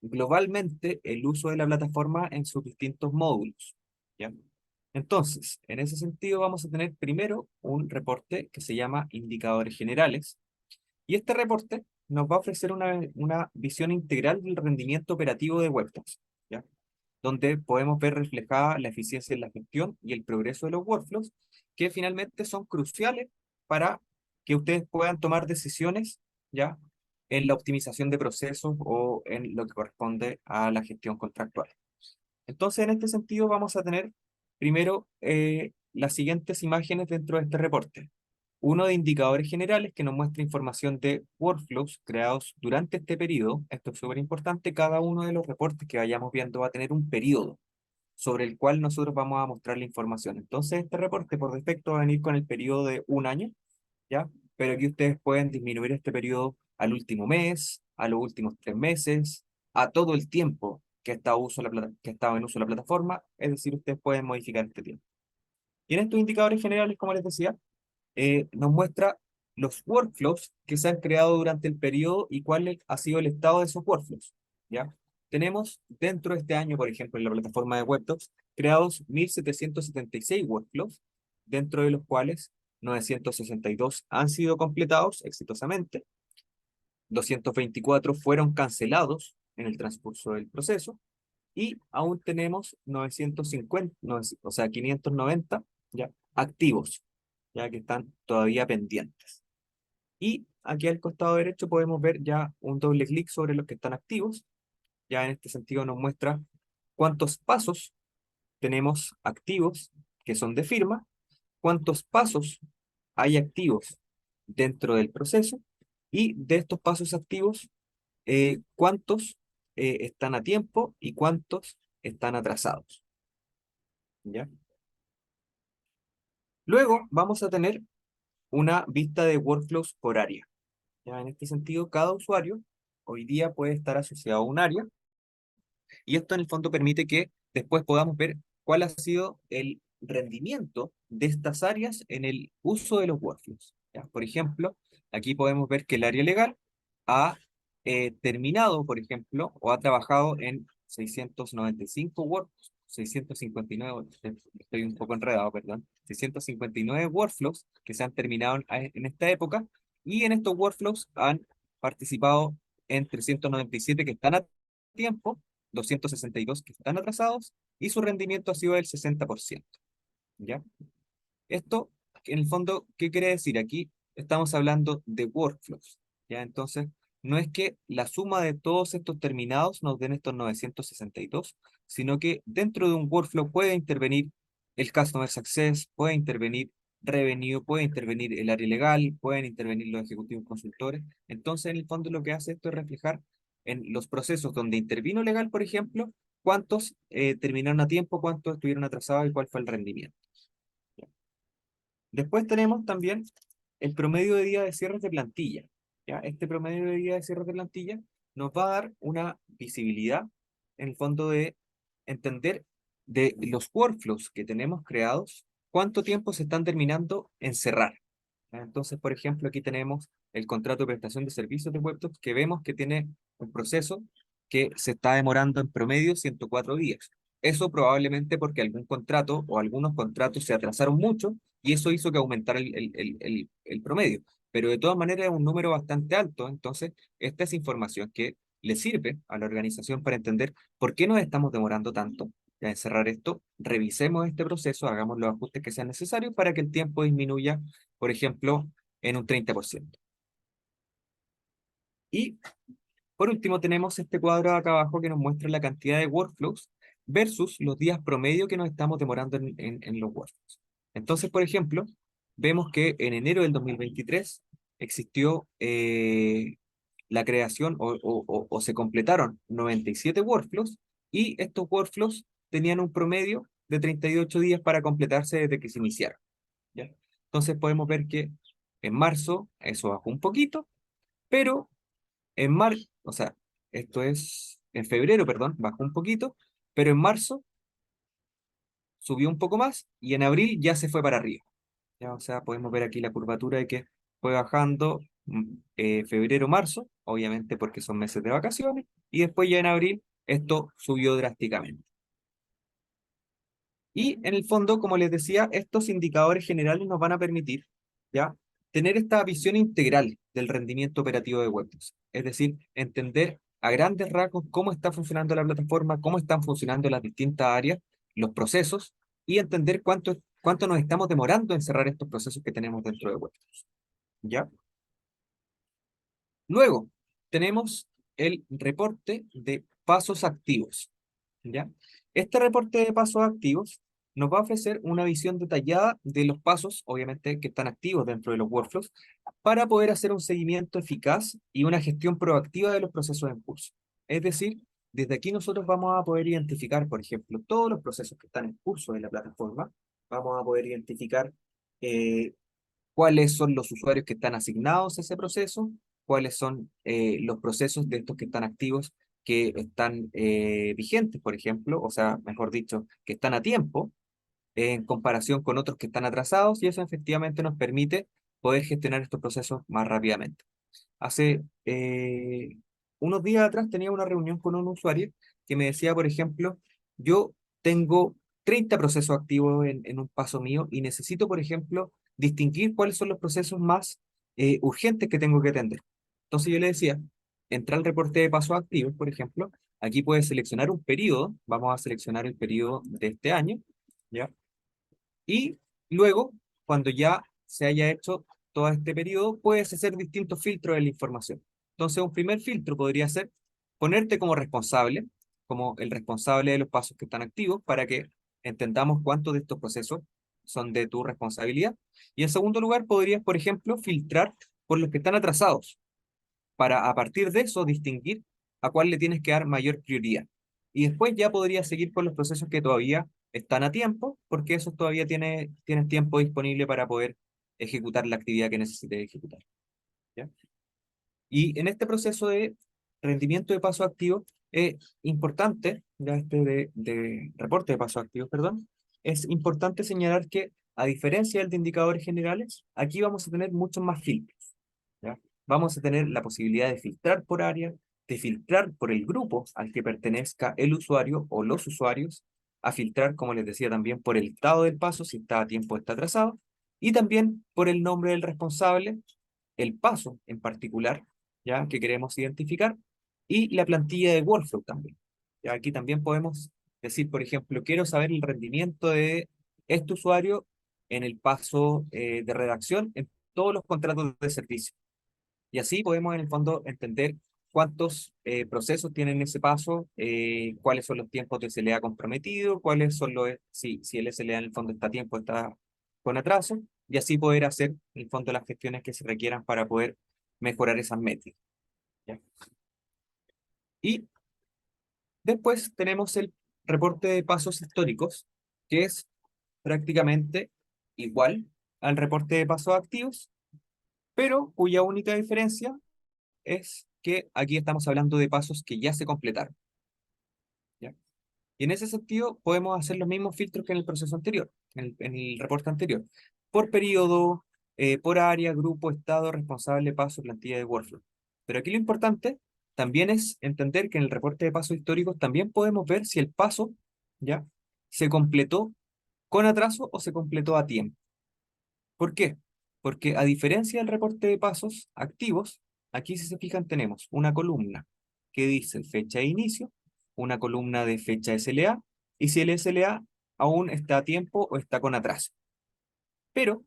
globalmente el uso de la plataforma en sus distintos módulos, ¿ya? Entonces, en ese sentido vamos a tener primero un reporte que se llama Indicadores Generales, y este reporte nos va a ofrecer una visión integral del rendimiento operativo de WebTools, ¿ya? Donde podemos ver reflejada la eficiencia en la gestión y el progreso de los workflows, que finalmente son cruciales para que ustedes puedan tomar decisiones, ¿ya? En la optimización de procesos o en lo que corresponde a la gestión contractual. Entonces, en este sentido, vamos a tener primero las siguientes imágenes dentro de este reporte. Uno de indicadores generales que nos muestra información de workflows creados durante este periodo. Esto es súper importante. Cada uno de los reportes que vayamos viendo va a tener un periodo sobre el cual nosotros vamos a mostrar la información. Entonces, este reporte por defecto va a venir con el periodo de un año, ¿ya? Pero aquí ustedes pueden disminuir este periodo al último mes, a los últimos 3 meses, a todo el tiempo que ha estado que ha estado en uso la plataforma, es decir, ustedes pueden modificar este tiempo. Y en estos indicadores generales, como les decía, nos muestra los workflows que se han creado durante el periodo y cuál ha sido el estado de esos workflows, ¿ya? Tenemos dentro de este año, por ejemplo, en la plataforma de WebDocs, creados 1.776 workflows, dentro de los cuales 962 han sido completados exitosamente, 224 fueron cancelados en el transcurso del proceso, y aún tenemos 950, o sea, 590 ya activos, ya que están todavía pendientes. Y aquí al costado derecho podemos ver ya un doble clic sobre los que están activos. Ya en este sentido nos muestra cuántos pasos tenemos activos que son de firma, cuántos pasos hay activos dentro del proceso, y de estos pasos activos, cuántos están a tiempo y cuántos están atrasados, ¿ya? Luego vamos a tener una vista de workflows por área. Ya en este sentido, cada usuario hoy día puede estar asociado a un área, y esto en el fondo permite que después podamos ver cuál ha sido el rendimiento de estas áreas en el uso de los workflows, ¿ya? Por ejemplo, aquí podemos ver que el área legal ha terminado, por ejemplo, o ha trabajado en 695 workflows, 659, estoy un poco enredado, perdón, 659 workflows que se han terminado en esta época, y en estos workflows han participado en 397 que están a tiempo, 262 que están atrasados, y su rendimiento ha sido del 60%, ¿ya? Esto, en el fondo, ¿qué quiere decir? Aquí estamos hablando de workflows, ¿ya? Entonces, no es que la suma de todos estos terminados nos den estos 962, sino que dentro de un workflow puede intervenir el Customer Success, puede intervenir Revenue, puede intervenir el área legal, pueden intervenir los ejecutivos consultores. Entonces, en el fondo, lo que hace esto es reflejar en los procesos donde intervino legal, por ejemplo, cuántos terminaron a tiempo, cuántos estuvieron atrasados y cuál fue el rendimiento. Después tenemos también el promedio de días de cierres de plantilla. ¿Ya? Este promedio de días de cierres de plantilla nos va a dar una visibilidad, en el fondo, de entender de los workflows que tenemos creados, cuánto tiempo se están terminando en cerrar. ¿Ya? Entonces, por ejemplo, aquí tenemos el contrato de prestación de servicios de WebTox, que vemos que tiene un proceso que se está demorando en promedio 104 días. Eso probablemente porque algún contrato o algunos contratos se atrasaron mucho y eso hizo que aumentara el promedio. Pero de todas maneras es un número bastante alto, entonces esta es información que le sirve a la organización para entender por qué nos estamos demorando tanto en cerrar esto. Revisemos este proceso, hagamos los ajustes que sean necesarios para que el tiempo disminuya, por ejemplo, en un 30%. Y por último tenemos este cuadro de acá abajo que nos muestra la cantidad de workflows versus los días promedio que nos estamos demorando en los workflows. Entonces, por ejemplo, vemos que en enero del 2023 existió la creación o se completaron 97 workflows y estos workflows tenían un promedio de 38 días para completarse desde que se iniciaron. ¿Ya? Entonces podemos ver que en marzo eso bajó un poquito, pero en marzo, o sea, esto es en febrero, perdón, bajó un poquito, pero en marzo subió un poco más y en abril ya se fue para arriba. ¿Ya? O sea, podemos ver aquí la curvatura de que fue bajando febrero, marzo, obviamente porque son meses de vacaciones, y después ya en abril esto subió drásticamente. Y en el fondo, como les decía, estos indicadores generales nos van a permitir, ¿ya?, tener esta visión integral del rendimiento operativo de WebTox. Es decir, entender a grandes rasgos cómo está funcionando la plataforma, cómo están funcionando las distintas áreas, los procesos, y entender cuánto nos estamos demorando en cerrar estos procesos que tenemos dentro de WebTox. ¿Ya? Luego, tenemos el reporte de pasos activos. ¿Ya? Este reporte de pasos activos nos va a ofrecer una visión detallada de los pasos, obviamente, que están activos dentro de los workflows, para poder hacer un seguimiento eficaz y una gestión proactiva de los procesos en curso. Es decir, desde aquí nosotros vamos a poder identificar, por ejemplo, todos los procesos que están en curso en la plataforma, vamos a poder identificar cuáles son los usuarios que están asignados a ese proceso, cuáles son los procesos de estos que están activos que están vigentes, por ejemplo, o sea, mejor dicho, que están a tiempo en comparación con otros que están atrasados, y eso efectivamente nos permite poder gestionar estos procesos más rápidamente. Hace unos días atrás tenía una reunión con un usuario que me decía, por ejemplo, yo tengo 30 procesos activos en un paso mío y necesito, por ejemplo, distinguir cuáles son los procesos más urgentes que tengo que atender. Entonces yo le decía, entra al reporte de pasos activos, por ejemplo, aquí puedes seleccionar un periodo, vamos a seleccionar el periodo de este año, ¿ya? Y luego, cuando ya se haya hecho todo este periodo, puedes hacer distintos filtros de la información. Entonces, un primer filtro podría ser ponerte como responsable, como el responsable de los pasos que están activos, para que entendamos cuántos de estos procesos son de tu responsabilidad. Y en segundo lugar, podrías, por ejemplo, filtrar por los que están atrasados, para a partir de eso distinguir a cuál le tienes que dar mayor prioridad. Y después ya podrías seguir con los procesos que todavía están a tiempo, porque esos todavía tienes tiempo disponible para poder ejecutar la actividad que necesites ejecutar. ¿Ya? Y en este proceso de rendimiento de paso activo es importante, ya de reporte de pasos activos, perdón, es importante señalar que, a diferencia del de indicadores generales, aquí vamos a tener muchos más filtros. ¿Ya? Vamos a tener la posibilidad de filtrar por área, de filtrar por el grupo al que pertenezca el usuario o los usuarios, a filtrar, como les decía, también por el estado del paso, si está a tiempo o está atrasado, y también por el nombre del responsable, el paso en particular, ya que queremos identificar, y la plantilla de workflow también. Ya aquí también podemos decir, por ejemplo, quiero saber el rendimiento de este usuario en el paso de redacción en todos los contratos de servicio. Y así podemos en el fondo entender cuántos procesos tienen ese paso, cuáles son los tiempos de SLA comprometido, cuáles son los, si el SLA en el fondo está a tiempo, está con atraso, y así poder hacer, en el fondo, las gestiones que se requieran para poder mejorar esas métricas. ¿Ya? Y después tenemos el reporte de pasos históricos, que es prácticamente igual al reporte de pasos activos, pero cuya única diferencia es que aquí estamos hablando de pasos que ya se completaron. ¿Ya? Y en ese sentido podemos hacer los mismos filtros que en el proceso anterior, en el reporte anterior, por periodo, por área, grupo, estado, responsable, paso, plantilla de workflow. Pero aquí lo importante también es entender que en el reporte de pasos históricos también podemos ver si el paso, ¿ya?, se completó con atraso o se completó a tiempo. ¿Por qué? Porque a diferencia del reporte de pasos activos, aquí si se fijan tenemos una columna que dice fecha de inicio, una columna de fecha SLA, y si el SLA aún está a tiempo o está con atraso. Pero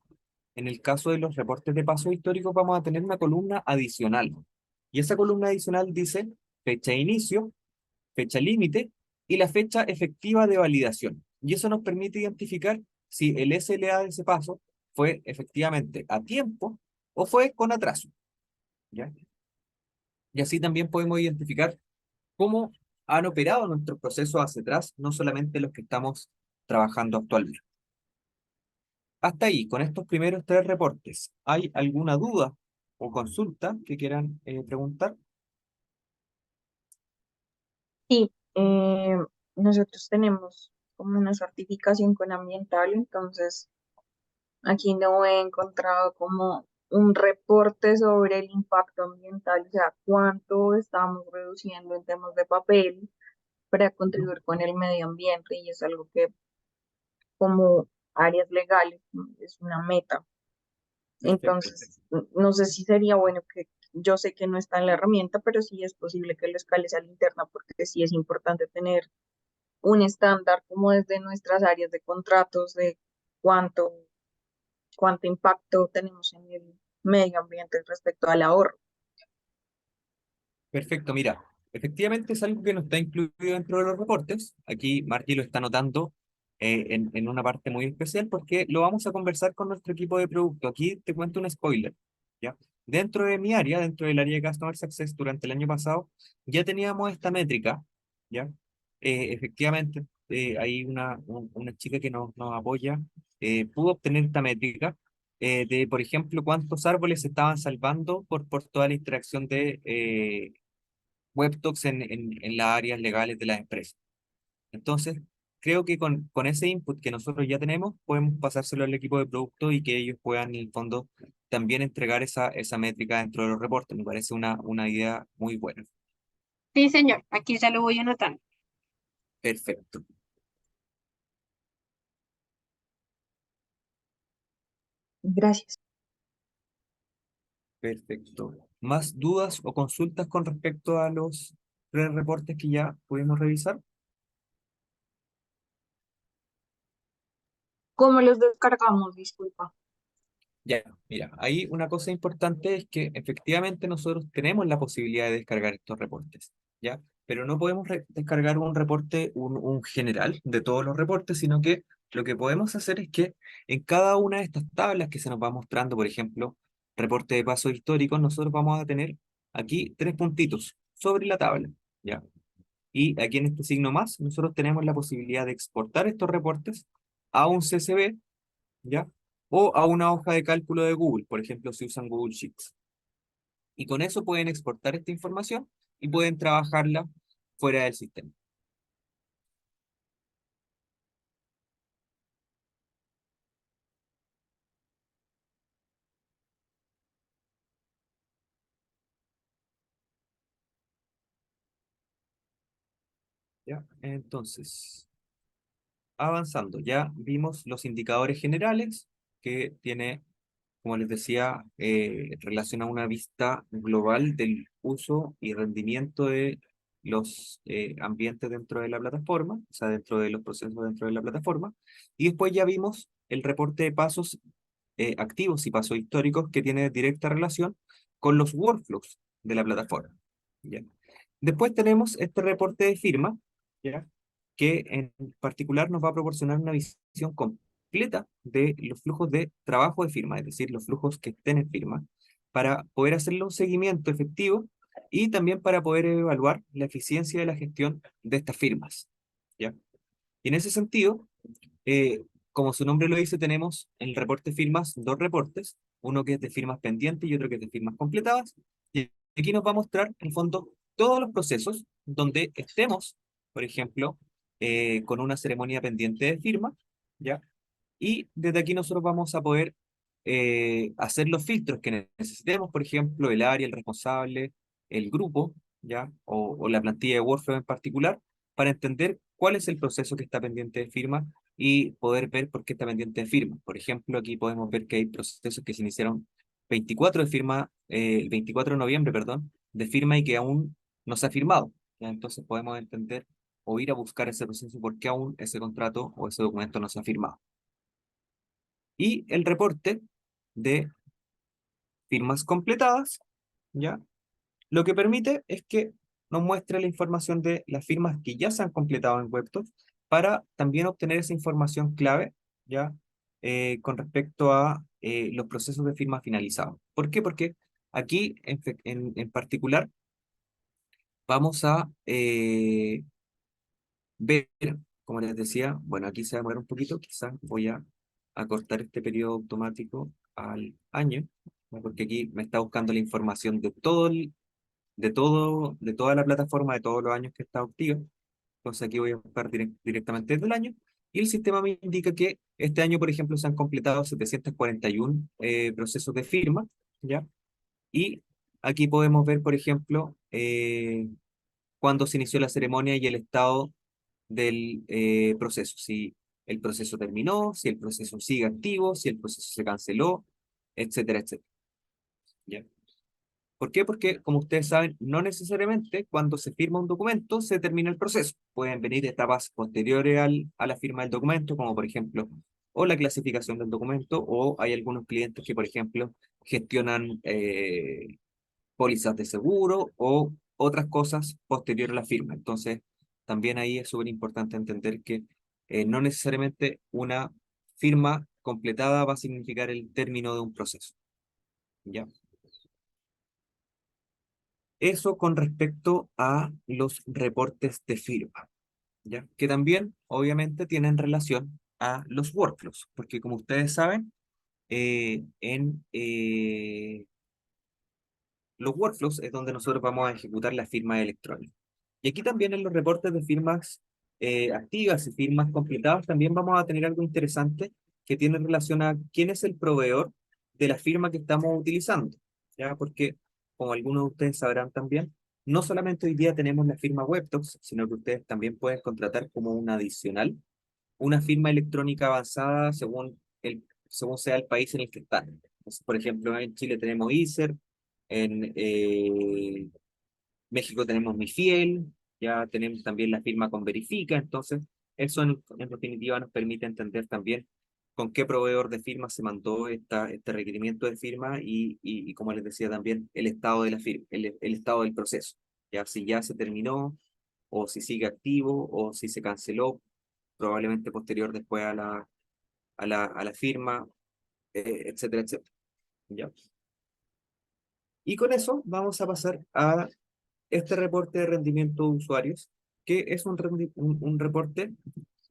en el caso de los reportes de pasos históricos vamos a tener una columna adicional. Y esa columna adicional dice fecha de inicio, fecha límite y la fecha efectiva de validación. Y eso nos permite identificar si el SLA de ese paso fue efectivamente a tiempo o fue con atraso. ¿Ya? Y así también podemos identificar cómo han operado nuestros procesos hacia atrás, no solamente los que estamos trabajando actualmente. Hasta ahí, con estos primeros 3 reportes, ¿hay alguna duda o consulta que quieran preguntar? Sí, nosotros tenemos como una certificación con ambiental, entonces aquí no he encontrado como un reporte sobre el impacto ambiental, o sea, cuánto estamos reduciendo en temas de papel para contribuir con el medio ambiente y es algo que como áreas legales, ¿no?, es una meta. Perfecto. Entonces, no sé si sería bueno que yo sé que no está en la herramienta, pero sí es posible que lo escales a la interna porque sí es importante tener un estándar como desde nuestras áreas de contratos de cuánto, cuánto impacto tenemos en el medio ambiente respecto al ahorro. Perfecto, mira, efectivamente es algo que no está incluido dentro de los reportes. Aquí Marty lo está notando en una parte muy especial porque lo vamos a conversar con nuestro equipo de producto. Aquí te cuento un spoiler, ¿ya? Dentro de mi área, dentro del área de Customer Success, durante el año pasado, ya teníamos esta métrica, ¿ya? Efectivamente, hay una chica que nos apoya, pudo obtener esta métrica de, por ejemplo, cuántos árboles se estaban salvando por toda la interacción de webtalks en las áreas legales de las empresas. Entonces, creo que con ese input que nosotros ya tenemos, podemos pasárselo al equipo de producto y que ellos puedan, en el fondo, también entregar esa métrica dentro de los reportes. Me parece una idea muy buena. Sí, señor, aquí ya lo voy anotando. Perfecto. Gracias. Perfecto. ¿Más dudas o consultas con respecto a los 3 reportes que ya pudimos revisar? ¿Cómo los descargamos? Disculpa. Ya, mira, ahí una cosa importante es que efectivamente nosotros tenemos la posibilidad de descargar estos reportes, ¿ya? Pero no podemos descargar un reporte, un general de todos los reportes, sino que lo que podemos hacer es que en cada una de estas tablas que se nos va mostrando, por ejemplo, reporte de pasos históricos, nosotros vamos a tener aquí 3 puntitos sobre la tabla, ¿ya? Y aquí en este signo más, nosotros tenemos la posibilidad de exportar estos reportes a un CSV, ¿ya? O a una hoja de cálculo de Google, por ejemplo, si usan Google Sheets. Y con eso pueden exportar esta información y pueden trabajarla fuera del sistema. ¿Ya? Entonces, avanzando, ya vimos los indicadores generales que tiene, como les decía, relación a una vista global del uso y rendimiento de los ambientes dentro de la plataforma, o sea, dentro de los procesos dentro de la plataforma. Y después ya vimos el reporte de pasos activos y pasos históricos que tiene directa relación con los workflows de la plataforma. ¿Ya? Después tenemos este reporte de firma, ¿ya?, que en particular nos va a proporcionar una visión completa completa de los flujos de trabajo de firma, es decir, los flujos que estén en firma, para poder hacerle un seguimiento efectivo y también para poder evaluar la eficiencia de la gestión de estas firmas, ¿ya? Y en ese sentido, como su nombre lo dice, tenemos en el reporte de firmas dos reportes, uno que es de firmas pendientes y otro que es de firmas completadas. Y aquí nos va a mostrar, en el fondo, todos los procesos donde estemos, por ejemplo, con una ceremonia pendiente de firma, ¿ya? Y desde aquí nosotros vamos a poder hacer los filtros que necesitemos, por ejemplo, el área, el responsable, el grupo, ¿ya? O la plantilla de Workflow en particular, para entender cuál es el proceso que está pendiente de firma y poder ver por qué está pendiente de firma. Por ejemplo, aquí podemos ver que hay procesos que se iniciaron 24 de firma, el 24 de noviembre, perdón, de firma y que aún no se ha firmado, ¿ya? Entonces podemos entender o ir a buscar ese proceso por qué aún ese contrato o ese documento no se ha firmado. Y el reporte de firmas completadas, ¿ya? Lo que permite es que nos muestre la información de las firmas que ya se han completado en WebTox para también obtener esa información clave, ¿ya? Con respecto a los procesos de firma finalizados. ¿Por qué? Porque aquí en particular vamos a ver, como les decía, bueno, aquí se va a demorar un poquito, quizás voy a acortar este periodo automático al año, ¿no? Porque aquí me está buscando la información de todo de toda la plataforma, de todos los años que está activa. Entonces aquí voy a buscar directamente desde el año, y el sistema me indica que este año, por ejemplo, se han completado 741 procesos de firma, ¿ya? Y aquí podemos ver, por ejemplo, cuándo se inició la ceremonia y el estado del proceso, si el proceso terminó, si el proceso sigue activo, si el proceso se canceló, etcétera, etcétera. ¿Ya? ¿Por qué? Porque, como ustedes saben, no necesariamente cuando se firma un documento se termina el proceso. Pueden venir etapas posteriores a la firma del documento, como por ejemplo, o la clasificación del documento, o hay algunos clientes que, por ejemplo, gestionan pólizas de seguro o otras cosas posterior a la firma. Entonces, también ahí es súper importante entender que no necesariamente una firma completada va a significar el término de un proceso. ¿Ya? Eso con respecto a los reportes de firma, ¿ya? Que también, obviamente, tienen relación a los workflows, porque como ustedes saben, en los workflows es donde nosotros vamos a ejecutar la firma electrónica. Y aquí también en los reportes de firmas activas y firmas completadas también vamos a tener algo interesante que tiene relación a quién es el proveedor de la firma que estamos utilizando, ¿ya? Porque, como algunos de ustedes sabrán también, no solamente hoy día tenemos la firma WebTox, sino que ustedes también pueden contratar como un adicional una firma electrónica avanzada según sea el país en el que están. Entonces, por ejemplo, en Chile tenemos ISER, en México tenemos MiFiel, ya tenemos también la firma con Verifica. Entonces eso en definitiva nos permite entender también con qué proveedor de firma se mandó este requerimiento de firma y como les decía también, el estado de la firma, el estado del proceso, ya si ya se terminó, o si sigue activo, o si se canceló, probablemente posterior después a la firma, etcétera, etcétera. ¿Ya? Y con eso vamos a pasar a este reporte de rendimiento de usuarios, que es un reporte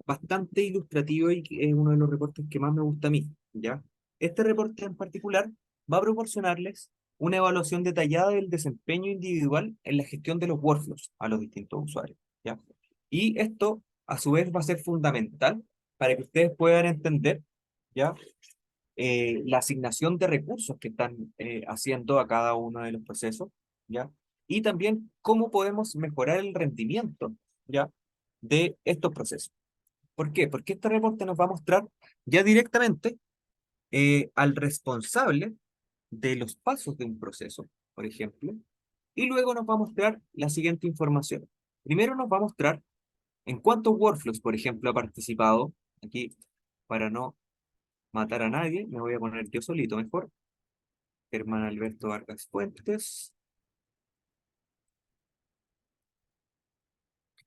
bastante ilustrativo y que es uno de los reportes que más me gusta a mí, ¿ya? Este reporte en particular va a proporcionarles una evaluación detallada del desempeño individual en la gestión de los workflows a los distintos usuarios, ¿ya? Y esto, a su vez, va a ser fundamental para que ustedes puedan entender, ¿ya? La asignación de recursos que están haciendo a cada uno de los procesos, ¿ya? Y también cómo podemos mejorar el rendimiento, ¿ya? De estos procesos. ¿Por qué? Porque este reporte nos va a mostrar ya directamente al responsable de los pasos de un proceso, por ejemplo, y luego nos va a mostrar la siguiente información. Primero nos va a mostrar en cuántos workflows, por ejemplo, ha participado. Aquí, para no matar a nadie, me voy a poner yo solito mejor. Germán Alberto Vargas Fuentes.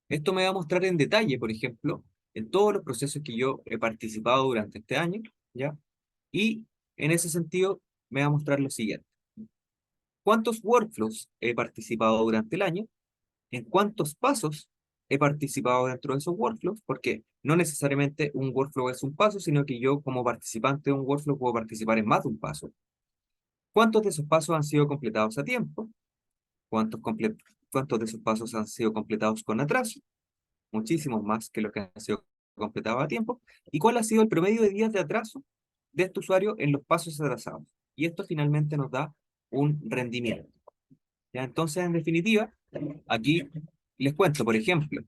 Esto me va a mostrar en detalle, por ejemplo, en todos los procesos que yo he participado durante este año, ¿ya? Y en ese sentido me va a mostrar lo siguiente. ¿Cuántos workflows he participado durante el año? ¿En cuántos pasos he participado dentro de esos workflows? Porque no necesariamente un workflow es un paso, sino que yo como participante de un workflow puedo participar en más de un paso. ¿Cuántos de esos pasos han sido completados a tiempo? ¿Cuántos, cuántos de esos pasos han sido completados con atraso? Muchísimos más que los que han sido completados a tiempo. ¿Y cuál ha sido el promedio de días de atraso de este usuario en los pasos atrasados? Y esto finalmente nos da un rendimiento. ¿Ya? Entonces, en definitiva, aquí les cuento, por ejemplo,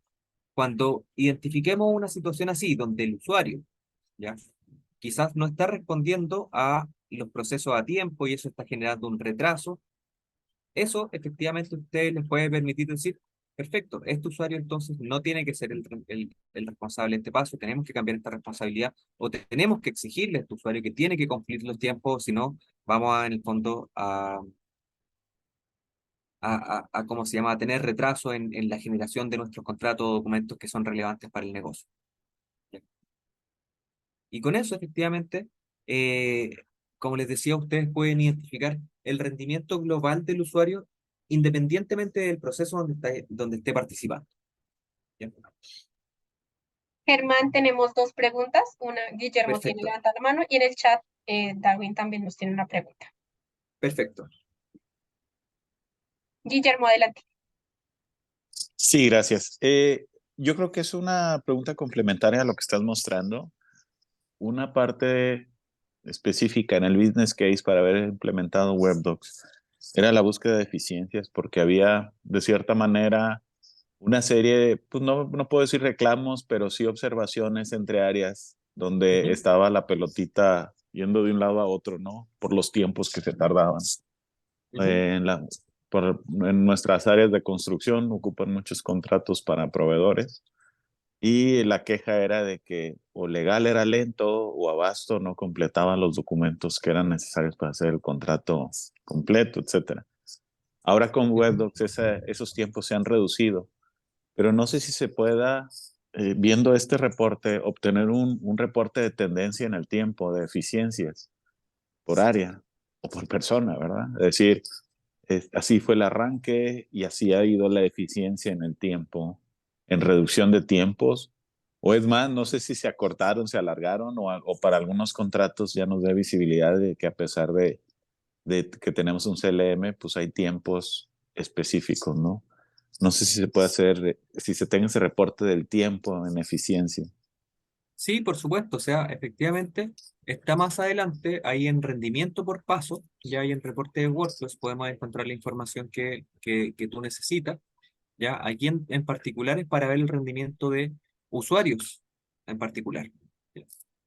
cuando identifiquemos una situación así, donde el usuario, ¿ya? Quizás no está respondiendo a los procesos a tiempo y eso está generando un retraso, eso efectivamente a ustedes les puede permitir decir, perfecto, este usuario entonces no tiene que ser el responsable de este paso, tenemos que cambiar esta responsabilidad o tenemos que exigirle a este usuario que tiene que cumplir los tiempos, si no, vamos en el fondo ¿cómo se llama?, a tener retraso en la generación de nuestros contratos o documentos que son relevantes para el negocio. Y con eso, efectivamente, eh, como les decía, ustedes pueden identificar el rendimiento global del usuario independientemente del proceso donde esté participando. ¿Ya? Germán, tenemos dos preguntas. Una, Guillermo tiene Perfecto, levantada la mano y en el chat, Darwin también nos tiene una pregunta. perfecto. Guillermo, adelante. Sí, gracias. Yo creo que es una pregunta complementaria a lo que estás mostrando. Una parte específica en el business case para haber implementado WebDocs era la búsqueda de eficiencias, porque había, de cierta manera, una serie de, pues no puedo decir reclamos, pero sí observaciones entre áreas donde Ujú, estaba la pelotita yendo de un lado a otro, ¿no? Por los tiempos que se tardaban. ujú. En en nuestras áreas de construcción ocupan muchos contratos para proveedores y la queja era de que o legal era lento o Abasto no completaba los documentos que eran necesarios para hacer el contrato completo, etcétera. Ahora con Ujú. WebDocs esos tiempos se han reducido, pero no sé si se pueda, viendo este reporte, obtener un reporte de tendencia en el tiempo, de eficiencias por área o por persona, ¿verdad? Es decir, así fue el arranque y así ha ido la eficiencia en el tiempo, en reducción de tiempos. O es más, no sé si se acortaron, se alargaron o para algunos contratos ya nos da visibilidad de que a pesar de que tenemos un CLM, pues hay tiempos específicos, ¿no? No sé si se puede hacer, si se tenga ese reporte del tiempo en eficiencia. Sí, por supuesto, o sea, efectivamente está más adelante, ahí en rendimiento por paso, ya hay en reporte de WordPress, podemos encontrar la información que tú necesitas. ¿Ya? Aquí en particular es para ver el rendimiento de usuarios en particular. ¿Ya?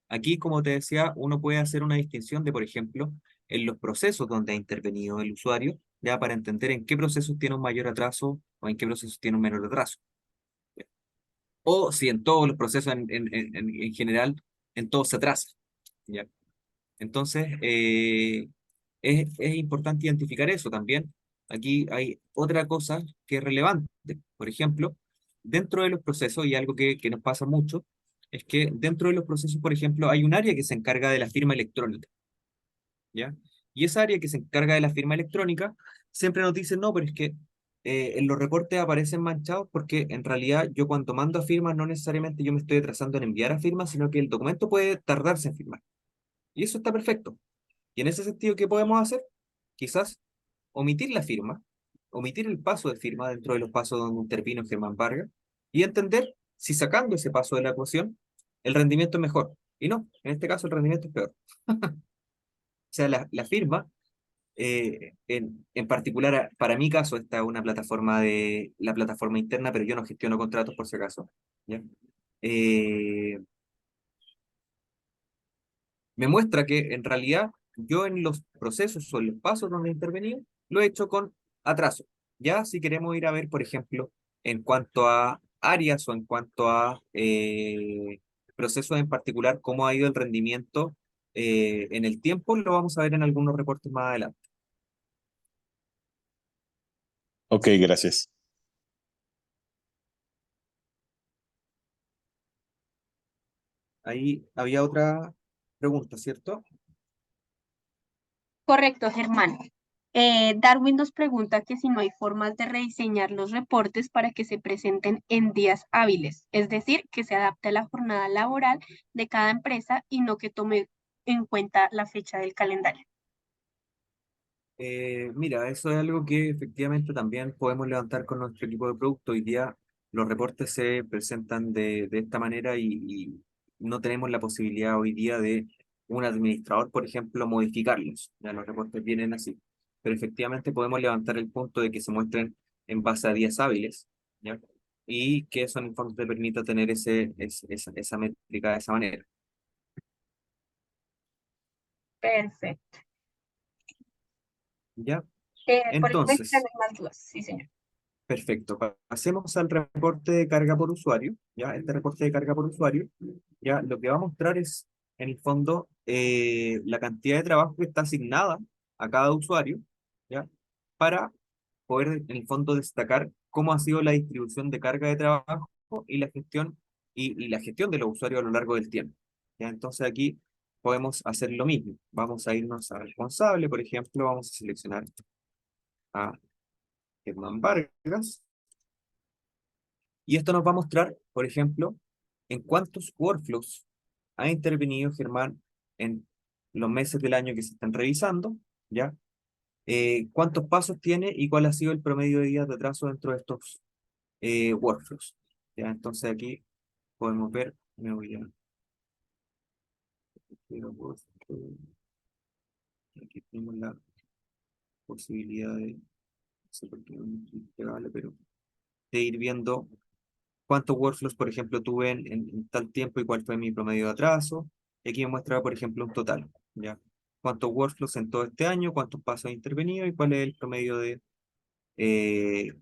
Aquí, como te decía, uno puede hacer una distinción de, por ejemplo, en los procesos donde ha intervenido el usuario, ya para entender en qué procesos tiene un mayor atraso o en qué procesos tiene un menor atraso. ¿Ya? O si en todos los procesos en general, en todos se atrasa. ¿Ya? Entonces, es importante identificar eso también. Aquí hay otra cosa que es relevante. Por ejemplo, dentro de los procesos, y algo que nos pasa mucho, es que dentro de los procesos, por ejemplo, hay un área que se encarga de la firma electrónica, ¿ya? Y esa área que se encarga de la firma electrónica siempre nos dice, no, pero es que en los reportes aparecen manchados porque en realidad yo cuando mando a firmas no necesariamente yo me estoy atrasando en enviar a firmas, sino que el documento puede tardarse en firmar. Y eso está perfecto. Y en ese sentido, ¿qué podemos hacer? Quizás omitir la firma, omitir el paso de firma dentro de los pasos donde intervino Germán Vargas y entender si sacando ese paso de la ecuación, el rendimiento es mejor. Y no, en este caso el rendimiento es peor. O sea, la firma, en particular, para mi caso, esta es una plataforma la plataforma interna, pero yo no gestiono contratos por si acaso. ¿Ya? Eh, Me muestra que en realidad yo en los procesos o en los pasos donde he intervenido, lo he hecho con atraso. Ya si queremos ir a ver, por ejemplo, en cuanto a áreas o en cuanto a procesos en particular, cómo ha ido el rendimiento en el tiempo, lo vamos a ver en algunos reportes más adelante. Ok, gracias. Ahí había otra pregunta, ¿cierto? Correcto, Germán. Darwin nos pregunta que si no hay formas de rediseñar los reportes para que se presenten en días hábiles, es decir, que se adapte a la jornada laboral de cada empresa y no que tome en cuenta la fecha del calendario. Mira, eso es algo que efectivamente también podemos levantar con nuestro equipo de producto. Hoy día los reportes se presentan de esta manera y no tenemos la posibilidad hoy día de un administrador, por ejemplo, modificarlos. Ya los reportes vienen así. Pero efectivamente podemos levantar el punto de que se muestren en base a días hábiles, ¿ya? Y que eso en el fondo te permita tener esa métrica de esa manera. Perfecto. ¿Ya? Por el momento no Entonces, hay más dudas. Sí, señor. perfecto. Pasemos al reporte de carga por usuario. Ya, este reporte de carga por usuario, ya lo que va a mostrar es, en el fondo, la cantidad de trabajo que está asignada a cada usuario, ya, para poder, en el fondo, destacar cómo ha sido la distribución de carga de trabajo y la gestión de los usuarios a lo largo del tiempo. Ya, entonces aquí podemos hacer lo mismo. Vamos a irnos a responsable, por ejemplo, vamos a seleccionar a Germán Vargas. Y esto nos va a mostrar, por ejemplo, en cuántos workflows ha intervenido Germán en los meses del año que se están revisando, ¿ya? Cuántos pasos tiene y cuál ha sido el promedio de días de atraso dentro de estos workflows. ¿Ya? Entonces aquí podemos ver, me voy a... Aquí tenemos la posibilidad de, no sé por qué no me es pegable, pero de ir viendo cuántos workflows, por ejemplo, tuve en tal tiempo y cuál fue mi promedio de atraso. Y aquí me muestra, por ejemplo, un total, ¿ya? Cuántos workflows en todo este año, cuántos pasos he intervenido y cuál es el promedio de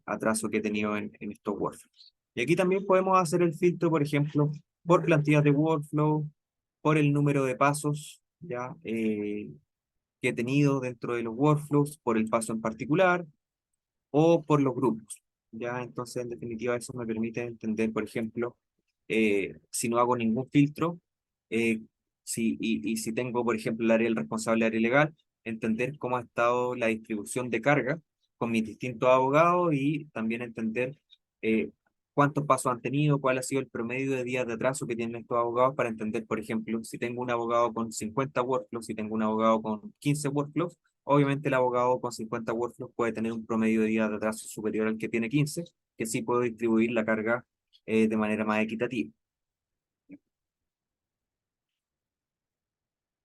atraso que he tenido en estos workflows. Y aquí también podemos hacer el filtro, por ejemplo, por plantillas de workflow, por el número de pasos, ¿ya? Que he tenido dentro de los workflows, por el paso en particular, o por los grupos. Ya, entonces, en definitiva, eso me permite entender, por ejemplo, si no hago ningún filtro, y si tengo, por ejemplo, el área del responsable área legal, entender cómo ha estado la distribución de carga con mis distintos abogados y también entender eh, cuántos pasos han tenido, cuál ha sido el promedio de días de atraso que tienen estos abogados para entender, por ejemplo, si tengo un abogado con 50 workflows, si tengo un abogado con 15 workflows. Obviamente el abogado con 50 workflows puede tener un promedio de días de atraso superior al que tiene 15, que sí puedo distribuir la carga de manera más equitativa.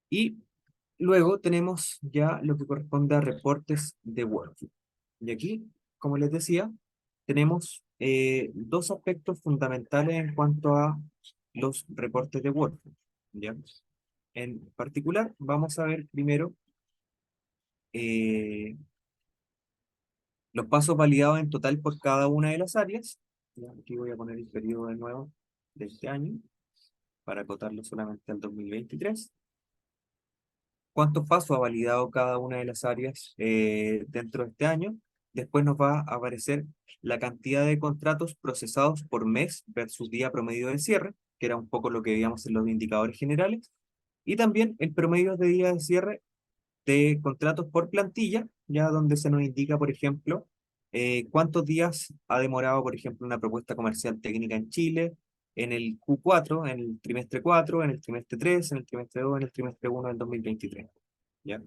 Y luego tenemos ya lo que corresponde a reportes de workflow. Y aquí, como les decía, tenemos dos aspectos fundamentales en cuanto a los reportes de workflow. ¿Ya? En particular, vamos a ver primero eh, los pasos validados en total por cada una de las áreas. Ya, aquí voy a poner el periodo de nuevo de este año para acotarlo solamente al 2023. ¿Cuántos pasos ha validado cada una de las áreas dentro de este año? Después nos va a aparecer la cantidad de contratos procesados por mes versus día promedio de cierre, que era un poco lo que veíamos en los indicadores generales, y también el promedio de días de cierre de contratos por plantilla, ya donde se nos indica, por ejemplo, cuántos días ha demorado, por ejemplo, una propuesta comercial técnica en Chile, en el Q4, en el trimestre 4, en el trimestre 3, en el trimestre 2, en el trimestre 1 del 2023. ¿Ya?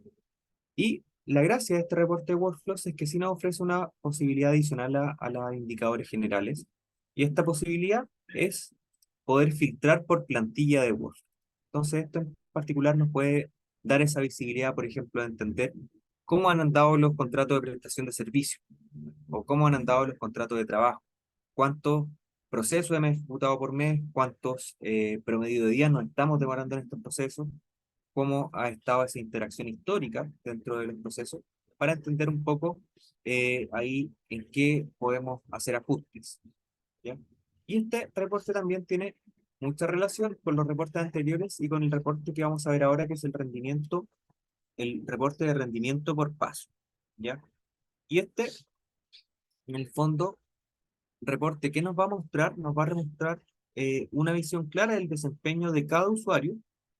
Y la gracia de este reporte de workflows es que sí nos ofrece una posibilidad adicional a los indicadores generales, y esta posibilidad es poder filtrar por plantilla de workflow. Entonces, esto en particular nos puede dar esa visibilidad, por ejemplo, de entender cómo han andado los contratos de prestación de servicio o cómo han andado los contratos de trabajo, cuántos procesos hemos ejecutado por mes, cuántos promedio de días nos estamos demorando en estos procesos, cómo ha estado esa interacción histórica dentro de los procesos, para entender un poco ahí en qué podemos hacer ajustes. ¿Ya? Y este reporte también tiene mucha relación con los reportes anteriores y con el reporte que vamos a ver ahora, que es el reporte de rendimiento por paso. ¿Ya? Y en el fondo, reporte que nos va a mostrar, nos va a demostrar una visión clara del desempeño de cada usuario,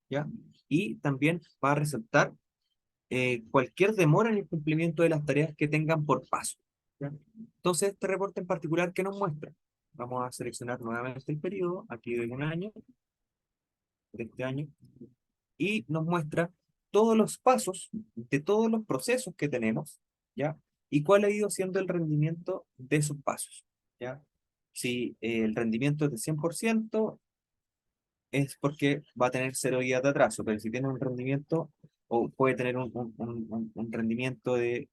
¿ya? Y también va a resaltar cualquier demora en el cumplimiento de las tareas que tengan por paso, ¿ya? Entonces, este reporte en particular, ¿qué nos muestra? Vamos a seleccionar nuevamente el periodo, aquí de un año, de este año, y nos muestra todos los pasos de todos los procesos que tenemos, ¿ya? Y cuál ha ido siendo el rendimiento de esos pasos, ¿ya? Si el rendimiento es de 100%, es porque va a tener 0 días de atraso, pero si tiene un rendimiento, o puede tener un rendimiento de,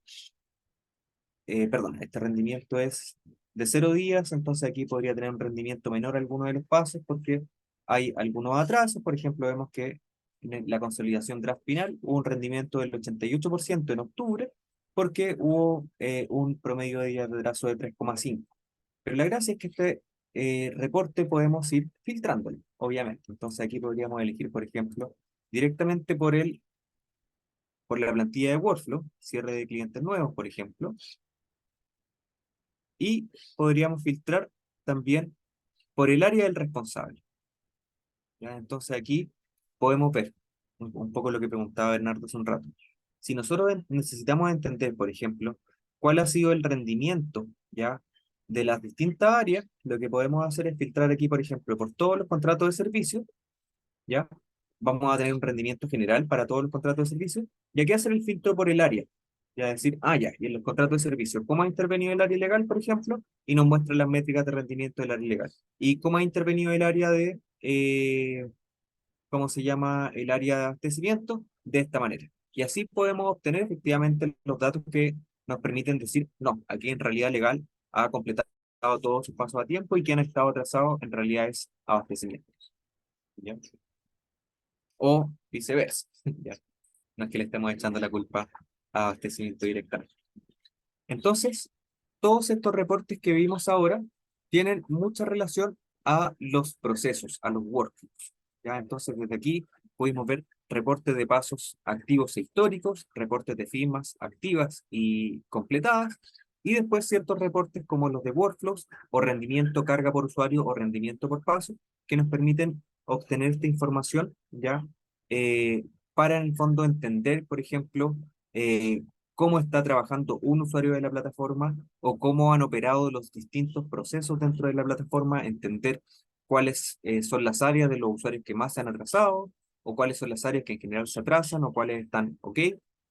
perdón, este rendimiento es de 0 días, entonces aquí podría tener un rendimiento menor a alguno de los pasos porque hay algunos atrasos. Por ejemplo, vemos que en la consolidación draft final hubo un rendimiento del 88% en octubre porque hubo un promedio de días de atraso de 3,5. Pero la gracia es que este reporte podemos ir filtrándolo, obviamente. Entonces aquí podríamos elegir, por ejemplo, directamente por la plantilla de workflow, cierre de clientes nuevos, por ejemplo, y podríamos filtrar también por el área del responsable, ¿ya? Entonces aquí podemos ver un poco lo que preguntaba Bernardo hace un rato. Si nosotros necesitamos entender, por ejemplo, cuál ha sido el rendimiento, ¿ya?, de las distintas áreas, lo que podemos hacer es filtrar aquí, por ejemplo, por todos los contratos de servicio, ¿ya? Vamos a tener un rendimiento general para todos los contratos de servicio, y aquí hacer el filtro por el área. Ya decir, ya, y en los contratos de servicio, ¿cómo ha intervenido el área legal, por ejemplo? Y nos muestra las métricas de rendimiento del área legal. Y cómo ha intervenido el área de, ¿cómo se llama? El área de abastecimiento, de esta manera. Y así podemos obtener efectivamente los datos que nos permiten decir, no, aquí en realidad legal ha completado todos sus pasos a tiempo y quien ha estado atrasado en realidad es abastecimiento, ¿ya? O viceversa, ¿ya? No es que le estemos echando la culpa a abastecimiento directamente. Entonces, todos estos reportes que vimos ahora tienen mucha relación a los procesos, a los workflows, ¿ya? Entonces, desde aquí pudimos ver reportes de pasos activos e históricos, reportes de firmas activas y completadas, y después ciertos reportes como los de workflows o rendimiento carga por usuario o rendimiento por paso, que nos permiten obtener esta información, ¿ya? Eh, para en el fondo entender, por ejemplo, cómo está trabajando un usuario de la plataforma o cómo han operado los distintos procesos dentro de la plataforma, entender cuáles son las áreas de los usuarios que más se han atrasado o cuáles son las áreas que en general se atrasan o cuáles están ok,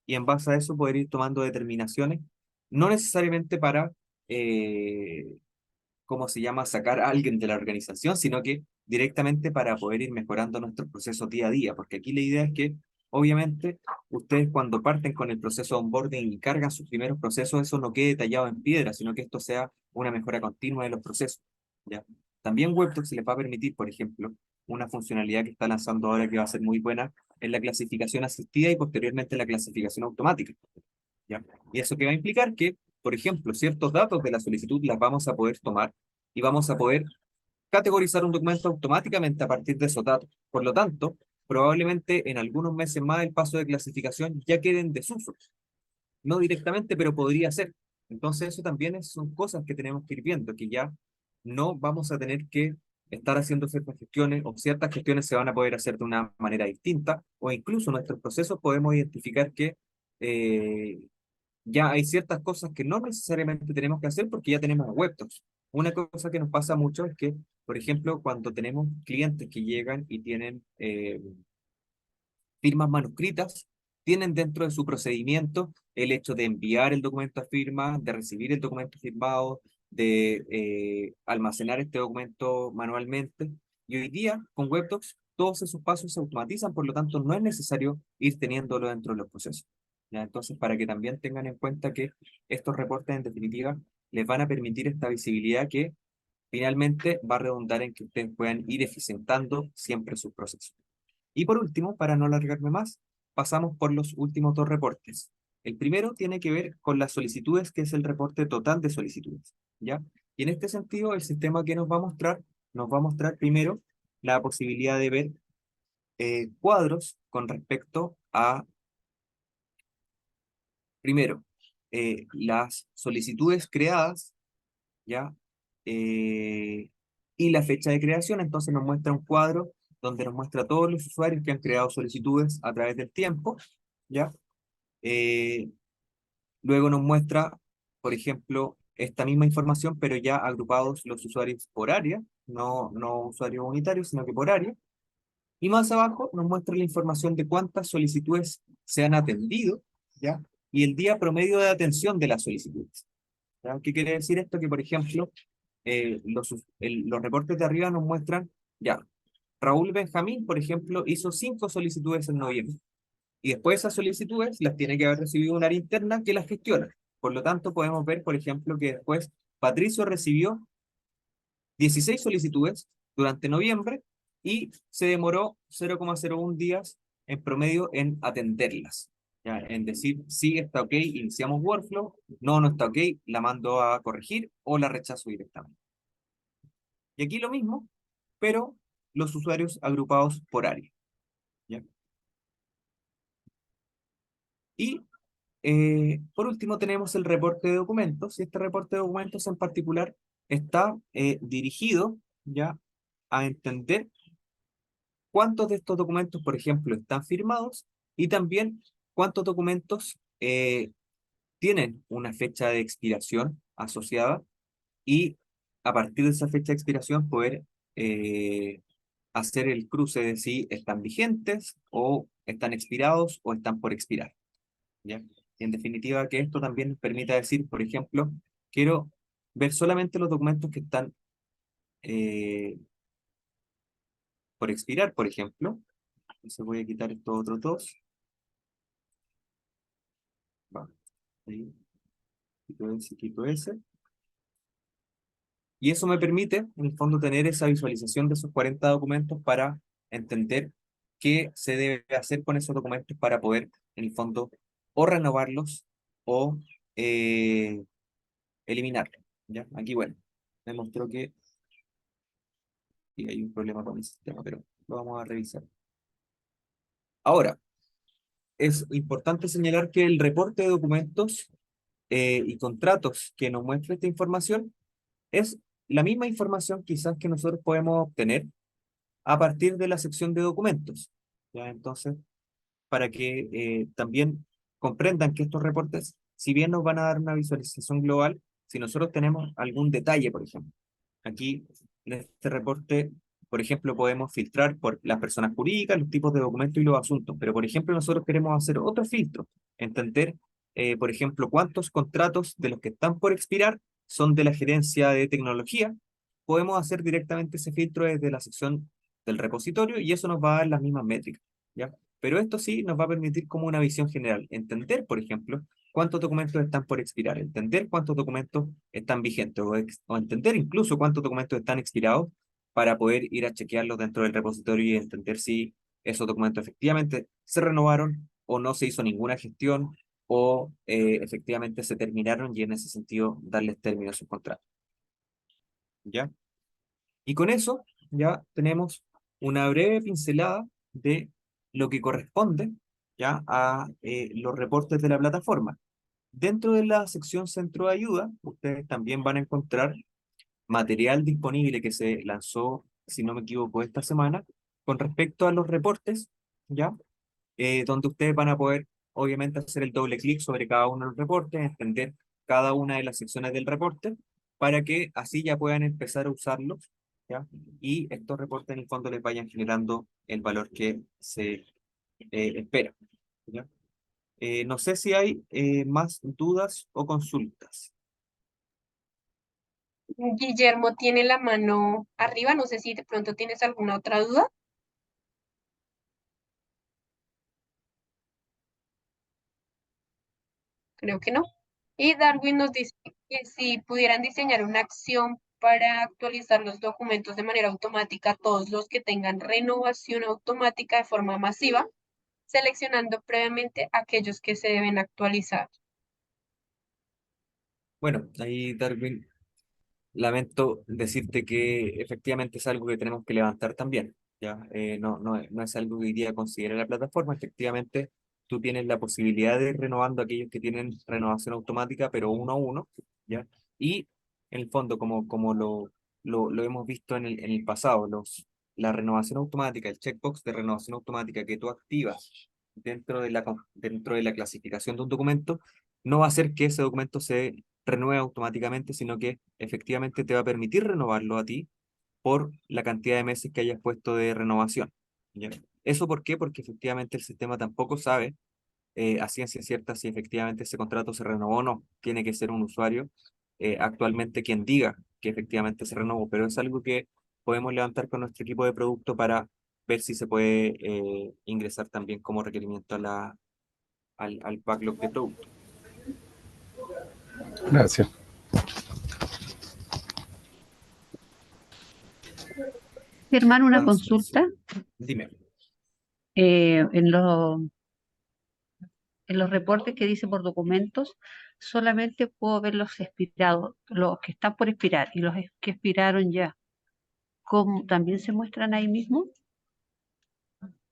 y en base a eso poder ir tomando determinaciones, no necesariamente para, ¿cómo se llama?, sacar a alguien de la organización, sino que directamente para poder ir mejorando nuestros procesos día a día, porque aquí la idea es que, obviamente, ustedes cuando parten con el proceso de onboarding y cargan sus primeros procesos, eso no quede tallado en piedra, sino que esto sea una mejora continua de los procesos, ¿ya? También Webdoc se les va a permitir, por ejemplo, una funcionalidad que está lanzando ahora que va a ser muy buena, en la clasificación asistida y posteriormente la clasificación automática, ¿ya? Y eso que va a implicar que, por ejemplo, ciertos datos de la solicitud las vamos a poder tomar y vamos a poder categorizar un documento automáticamente a partir de esos datos. Por lo tanto, probablemente en algunos meses más el paso de clasificación ya quede en desuso. No directamente, pero podría ser. Entonces eso también son cosas que tenemos que ir viendo, que ya no vamos a tener que estar haciendo ciertas gestiones o ciertas gestiones se van a poder hacer de una manera distinta o incluso nuestros procesos podemos identificar que eh, ya hay ciertas cosas que no necesariamente tenemos que hacer porque ya tenemos webdocs. Una cosa que nos pasa mucho es que, por ejemplo, cuando tenemos clientes que llegan y tienen firmas manuscritas, tienen dentro de su procedimiento el hecho de enviar el documento a firma, de recibir el documento firmado, de almacenar este documento manualmente. Y hoy día, con webdocs, todos esos pasos se automatizan, por lo tanto, no es necesario ir teniéndolo dentro de los procesos, ¿ya? Entonces, para que también tengan en cuenta que estos reportes, en definitiva, les van a permitir esta visibilidad que finalmente va a redundar en que ustedes puedan ir eficientando siempre sus procesos. Y por último, para no alargarme más, pasamos por los últimos dos reportes. El primero tiene que ver con las solicitudes, que es el reporte total de solicitudes, ¿ya? Y en este sentido, el sistema que nos va a mostrar primero la posibilidad de ver cuadros con respecto a, primero, las solicitudes creadas, ¿ya? y la fecha de creación. Entonces nos muestra un cuadro donde nos muestra todos los usuarios que han creado solicitudes a través del tiempo, ¿ya? Luego nos muestra, por ejemplo, esta misma información, pero ya agrupados los usuarios por área, no usuarios unitarios, sino que por área. Y más abajo nos muestra la información de cuántas solicitudes se han atendido, ¿ya? Y el día promedio de atención de las solicitudes. ¿Ya? ¿Qué quiere decir esto? Que, por ejemplo, los reportes de arriba nos muestran, ya, Raúl Benjamín, por ejemplo, hizo 5 solicitudes en noviembre. Y después esas solicitudes las tiene que haber recibido un área interna que las gestiona. Por lo tanto, podemos ver, por ejemplo, que después Patricio recibió 16 solicitudes durante noviembre y se demoró 0,01 días en promedio en atenderlas. ¿Ya? En decir, sí, está ok, iniciamos workflow, no está ok, la mando a corregir o la rechazo directamente. Y aquí lo mismo, pero los usuarios agrupados por área. ¿Ya? Y por último tenemos el reporte de documentos, y este reporte de documentos en particular está dirigido ya a entender cuántos de estos documentos, por ejemplo, están firmados y también cuántos documentos tienen una fecha de expiración asociada y a partir de esa fecha de expiración poder hacer el cruce de si están vigentes o están expirados o están por expirar. ¿Ya? Y en definitiva, que esto también nos permita decir, por ejemplo, quiero ver solamente los documentos que están por expirar, por ejemplo. Entonces voy a quitar estos otros dos. Va, ahí, quito ese. Y eso me permite, en el fondo, tener esa visualización de esos 40 documentos para entender qué se debe hacer con esos documentos para poder, en el fondo, o renovarlos o eliminarlos. ¿Ya? Aquí, bueno, me mostró que y hay un problema con el sistema, pero lo vamos a revisar. Ahora, es importante señalar que el reporte de documentos y contratos que nos muestra esta información es la misma información quizás que nosotros podemos obtener a partir de la sección de documentos. ¿Ya? Entonces, para que también comprendan que estos reportes, si bien nos van a dar una visualización global, si nosotros tenemos algún detalle, por ejemplo, aquí en este reporte, por ejemplo, podemos filtrar por las personas jurídicas, los tipos de documentos y los asuntos, pero por ejemplo nosotros queremos hacer otro filtro, entender, por ejemplo, cuántos contratos de los que están por expirar son de la gerencia de tecnología. Podemos hacer directamente ese filtro desde la sección del repositorio y eso nos va a dar las mismas métricas, ¿ya? Pero esto sí nos va a permitir como una visión general, entender, por ejemplo, cuántos documentos están por expirar, entender cuántos documentos están vigentes o entender incluso cuántos documentos están expirados para poder ir a chequearlos dentro del repositorio y entender si esos documentos efectivamente se renovaron o no se hizo ninguna gestión o efectivamente se terminaron y en ese sentido darles término a sus contratos. ¿Ya? Y con eso ya tenemos una breve pincelada de lo que corresponde ya a los reportes de la plataforma. Dentro de la sección Centro de Ayuda, ustedes también van a encontrar material disponible que se lanzó, si no me equivoco, esta semana, con respecto a los reportes, ¿ya? Donde ustedes van a poder, obviamente, hacer el doble clic sobre cada uno de los reportes, entender cada una de las secciones del reporte, para que así ya puedan empezar a usarlos, ¿ya? Y estos reportes en el fondo les vayan generando el valor que se espera, ¿ya? No sé si hay más dudas o consultas. Guillermo tiene la mano arriba, no sé si de pronto tienes alguna otra duda. Creo que no. Y Darwin nos dice que si pudieran diseñar una acción para actualizar los documentos de manera automática, todos los que tengan renovación automática de forma masiva, seleccionando previamente aquellos que se deben actualizar. Bueno, ahí Darwin, lamento decirte que efectivamente es algo que tenemos que levantar también, ¿ya? No es algo que hoy día considera la plataforma. Efectivamente, tú tienes la posibilidad de ir renovando aquellos que tienen renovación automática, pero uno a uno, ¿ya? Y en el fondo, como lo hemos visto en el pasado, la renovación automática, el checkbox de renovación automática que tú activas dentro de la clasificación de un documento, no va a hacer que ese documento se renueve automáticamente, sino que efectivamente te va a permitir renovarlo a ti por la cantidad de meses que hayas puesto de renovación. ¿Ya? ¿Eso por qué? Porque efectivamente el sistema tampoco sabe a ciencia cierta si efectivamente ese contrato se renovó o no. Tiene que ser un usuario actualmente quien diga que efectivamente se renovó, pero es algo que podemos levantar con nuestro equipo de producto para ver si se puede ingresar también como requerimiento al backlog de producto. Gracias. Germán, una Entonces, consulta. dime. En los reportes que dice por documentos, solamente puedo ver los expirados, los que están por expirar y los que expiraron ya. ¿Cómo, también se muestran ahí mismo?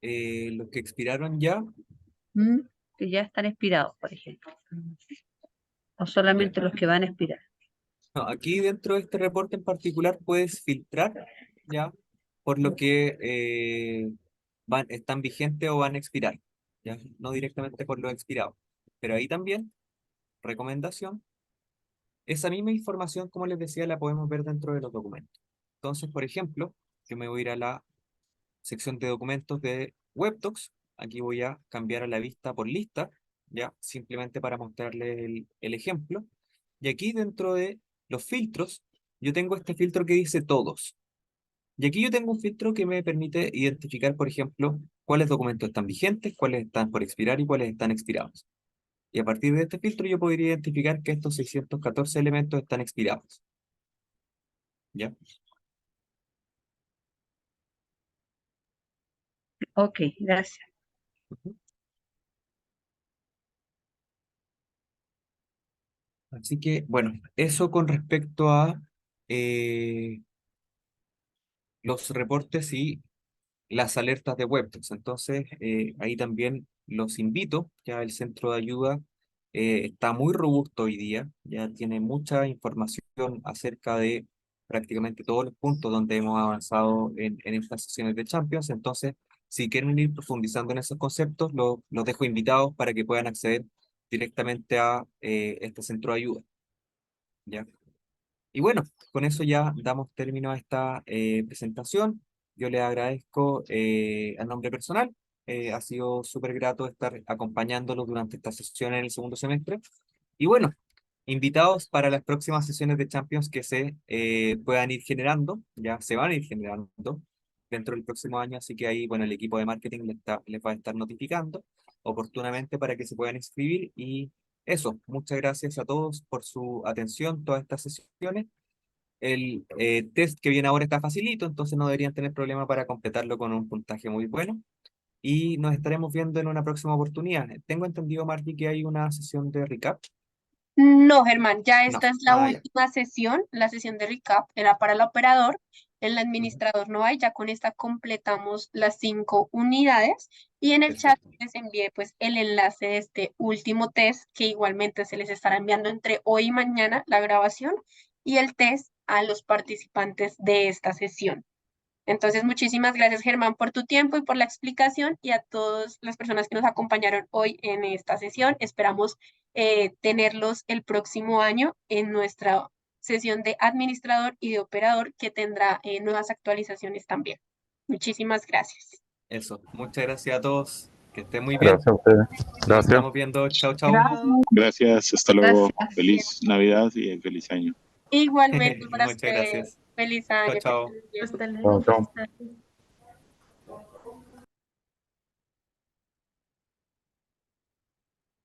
Los que expiraron ya, ¿Mm? Que ya están expirados, por ejemplo. O ya. solamente los que van a expirar. No, aquí dentro de este reporte en particular puedes filtrar ya por lo que están vigentes o van a expirar, ya no directamente por los expirados. Pero ahí también, recomendación, esa misma información, como les decía, la podemos ver dentro de los documentos. Entonces, por ejemplo, yo me voy a ir a la sección de documentos de WebDocs. Aquí voy a cambiar a la vista por lista, ya simplemente para mostrarles el ejemplo. Y aquí dentro de los filtros, yo tengo este filtro que dice todos. Y aquí yo tengo un filtro que me permite identificar, por ejemplo, cuáles documentos están vigentes, cuáles están por expirar y cuáles están expirados. Y a partir de este filtro yo podría identificar que estos 614 elementos están expirados. ¿Ya? Ok, gracias. Ujú. Así que, bueno, eso con respecto a los reportes y las alertas de WebTox. Entonces, ahí también los invito, ya el centro de ayuda está muy robusto hoy día, ya tiene mucha información acerca de prácticamente todos los puntos donde hemos avanzado en estas sesiones de Champions. Entonces, si quieren ir profundizando en esos conceptos, los dejo invitados para que puedan acceder directamente a este centro de ayuda. ¿Ya? Y bueno, con eso ya damos término a esta presentación. Yo les agradezco a nombre personal. Ha sido súper grato estar acompañándolos durante esta sesión en el segundo semestre. Y bueno, invitados para las próximas sesiones de Champions que se puedan ir generando, ya se van a ir generando dentro del próximo año. Así que ahí, bueno, el equipo de marketing les va a estar notificando oportunamente para que se puedan inscribir. Y eso, muchas gracias a todos por su atención todas estas sesiones. El test que viene ahora está facilito, entonces no deberían tener problema para completarlo con un puntaje muy bueno. Y nos estaremos viendo en una próxima oportunidad. Tengo entendido, Marty, que hay una sesión de recap. No, Germán, ya No, esta es la ya. última sesión. La sesión de recap era para el operador. El administrador no hay. Ya con esta completamos las 5 unidades. Y en el chat Perfecto. les envié pues el enlace de este último test, que igualmente se les estará enviando entre hoy y mañana la grabación y el test a los participantes de esta sesión. Entonces, muchísimas gracias, Germán, por tu tiempo y por la explicación y a todas las personas que nos acompañaron hoy en esta sesión. Esperamos tenerlos el próximo año en nuestra sesión de administrador y de operador, que tendrá nuevas actualizaciones también. Muchísimas gracias. Eso. Muchas gracias a todos. Que estén muy bien. Gracias a ustedes. Nos Gracias. estamos viendo. Chao, chao. Gracias, hasta luego. Gracias. Feliz Navidad y feliz año. Igualmente para Muchas ustedes. gracias. Feliz Chao, año. chao. Que estén bien. Hasta Chao, luego. chao. Feliz tarde.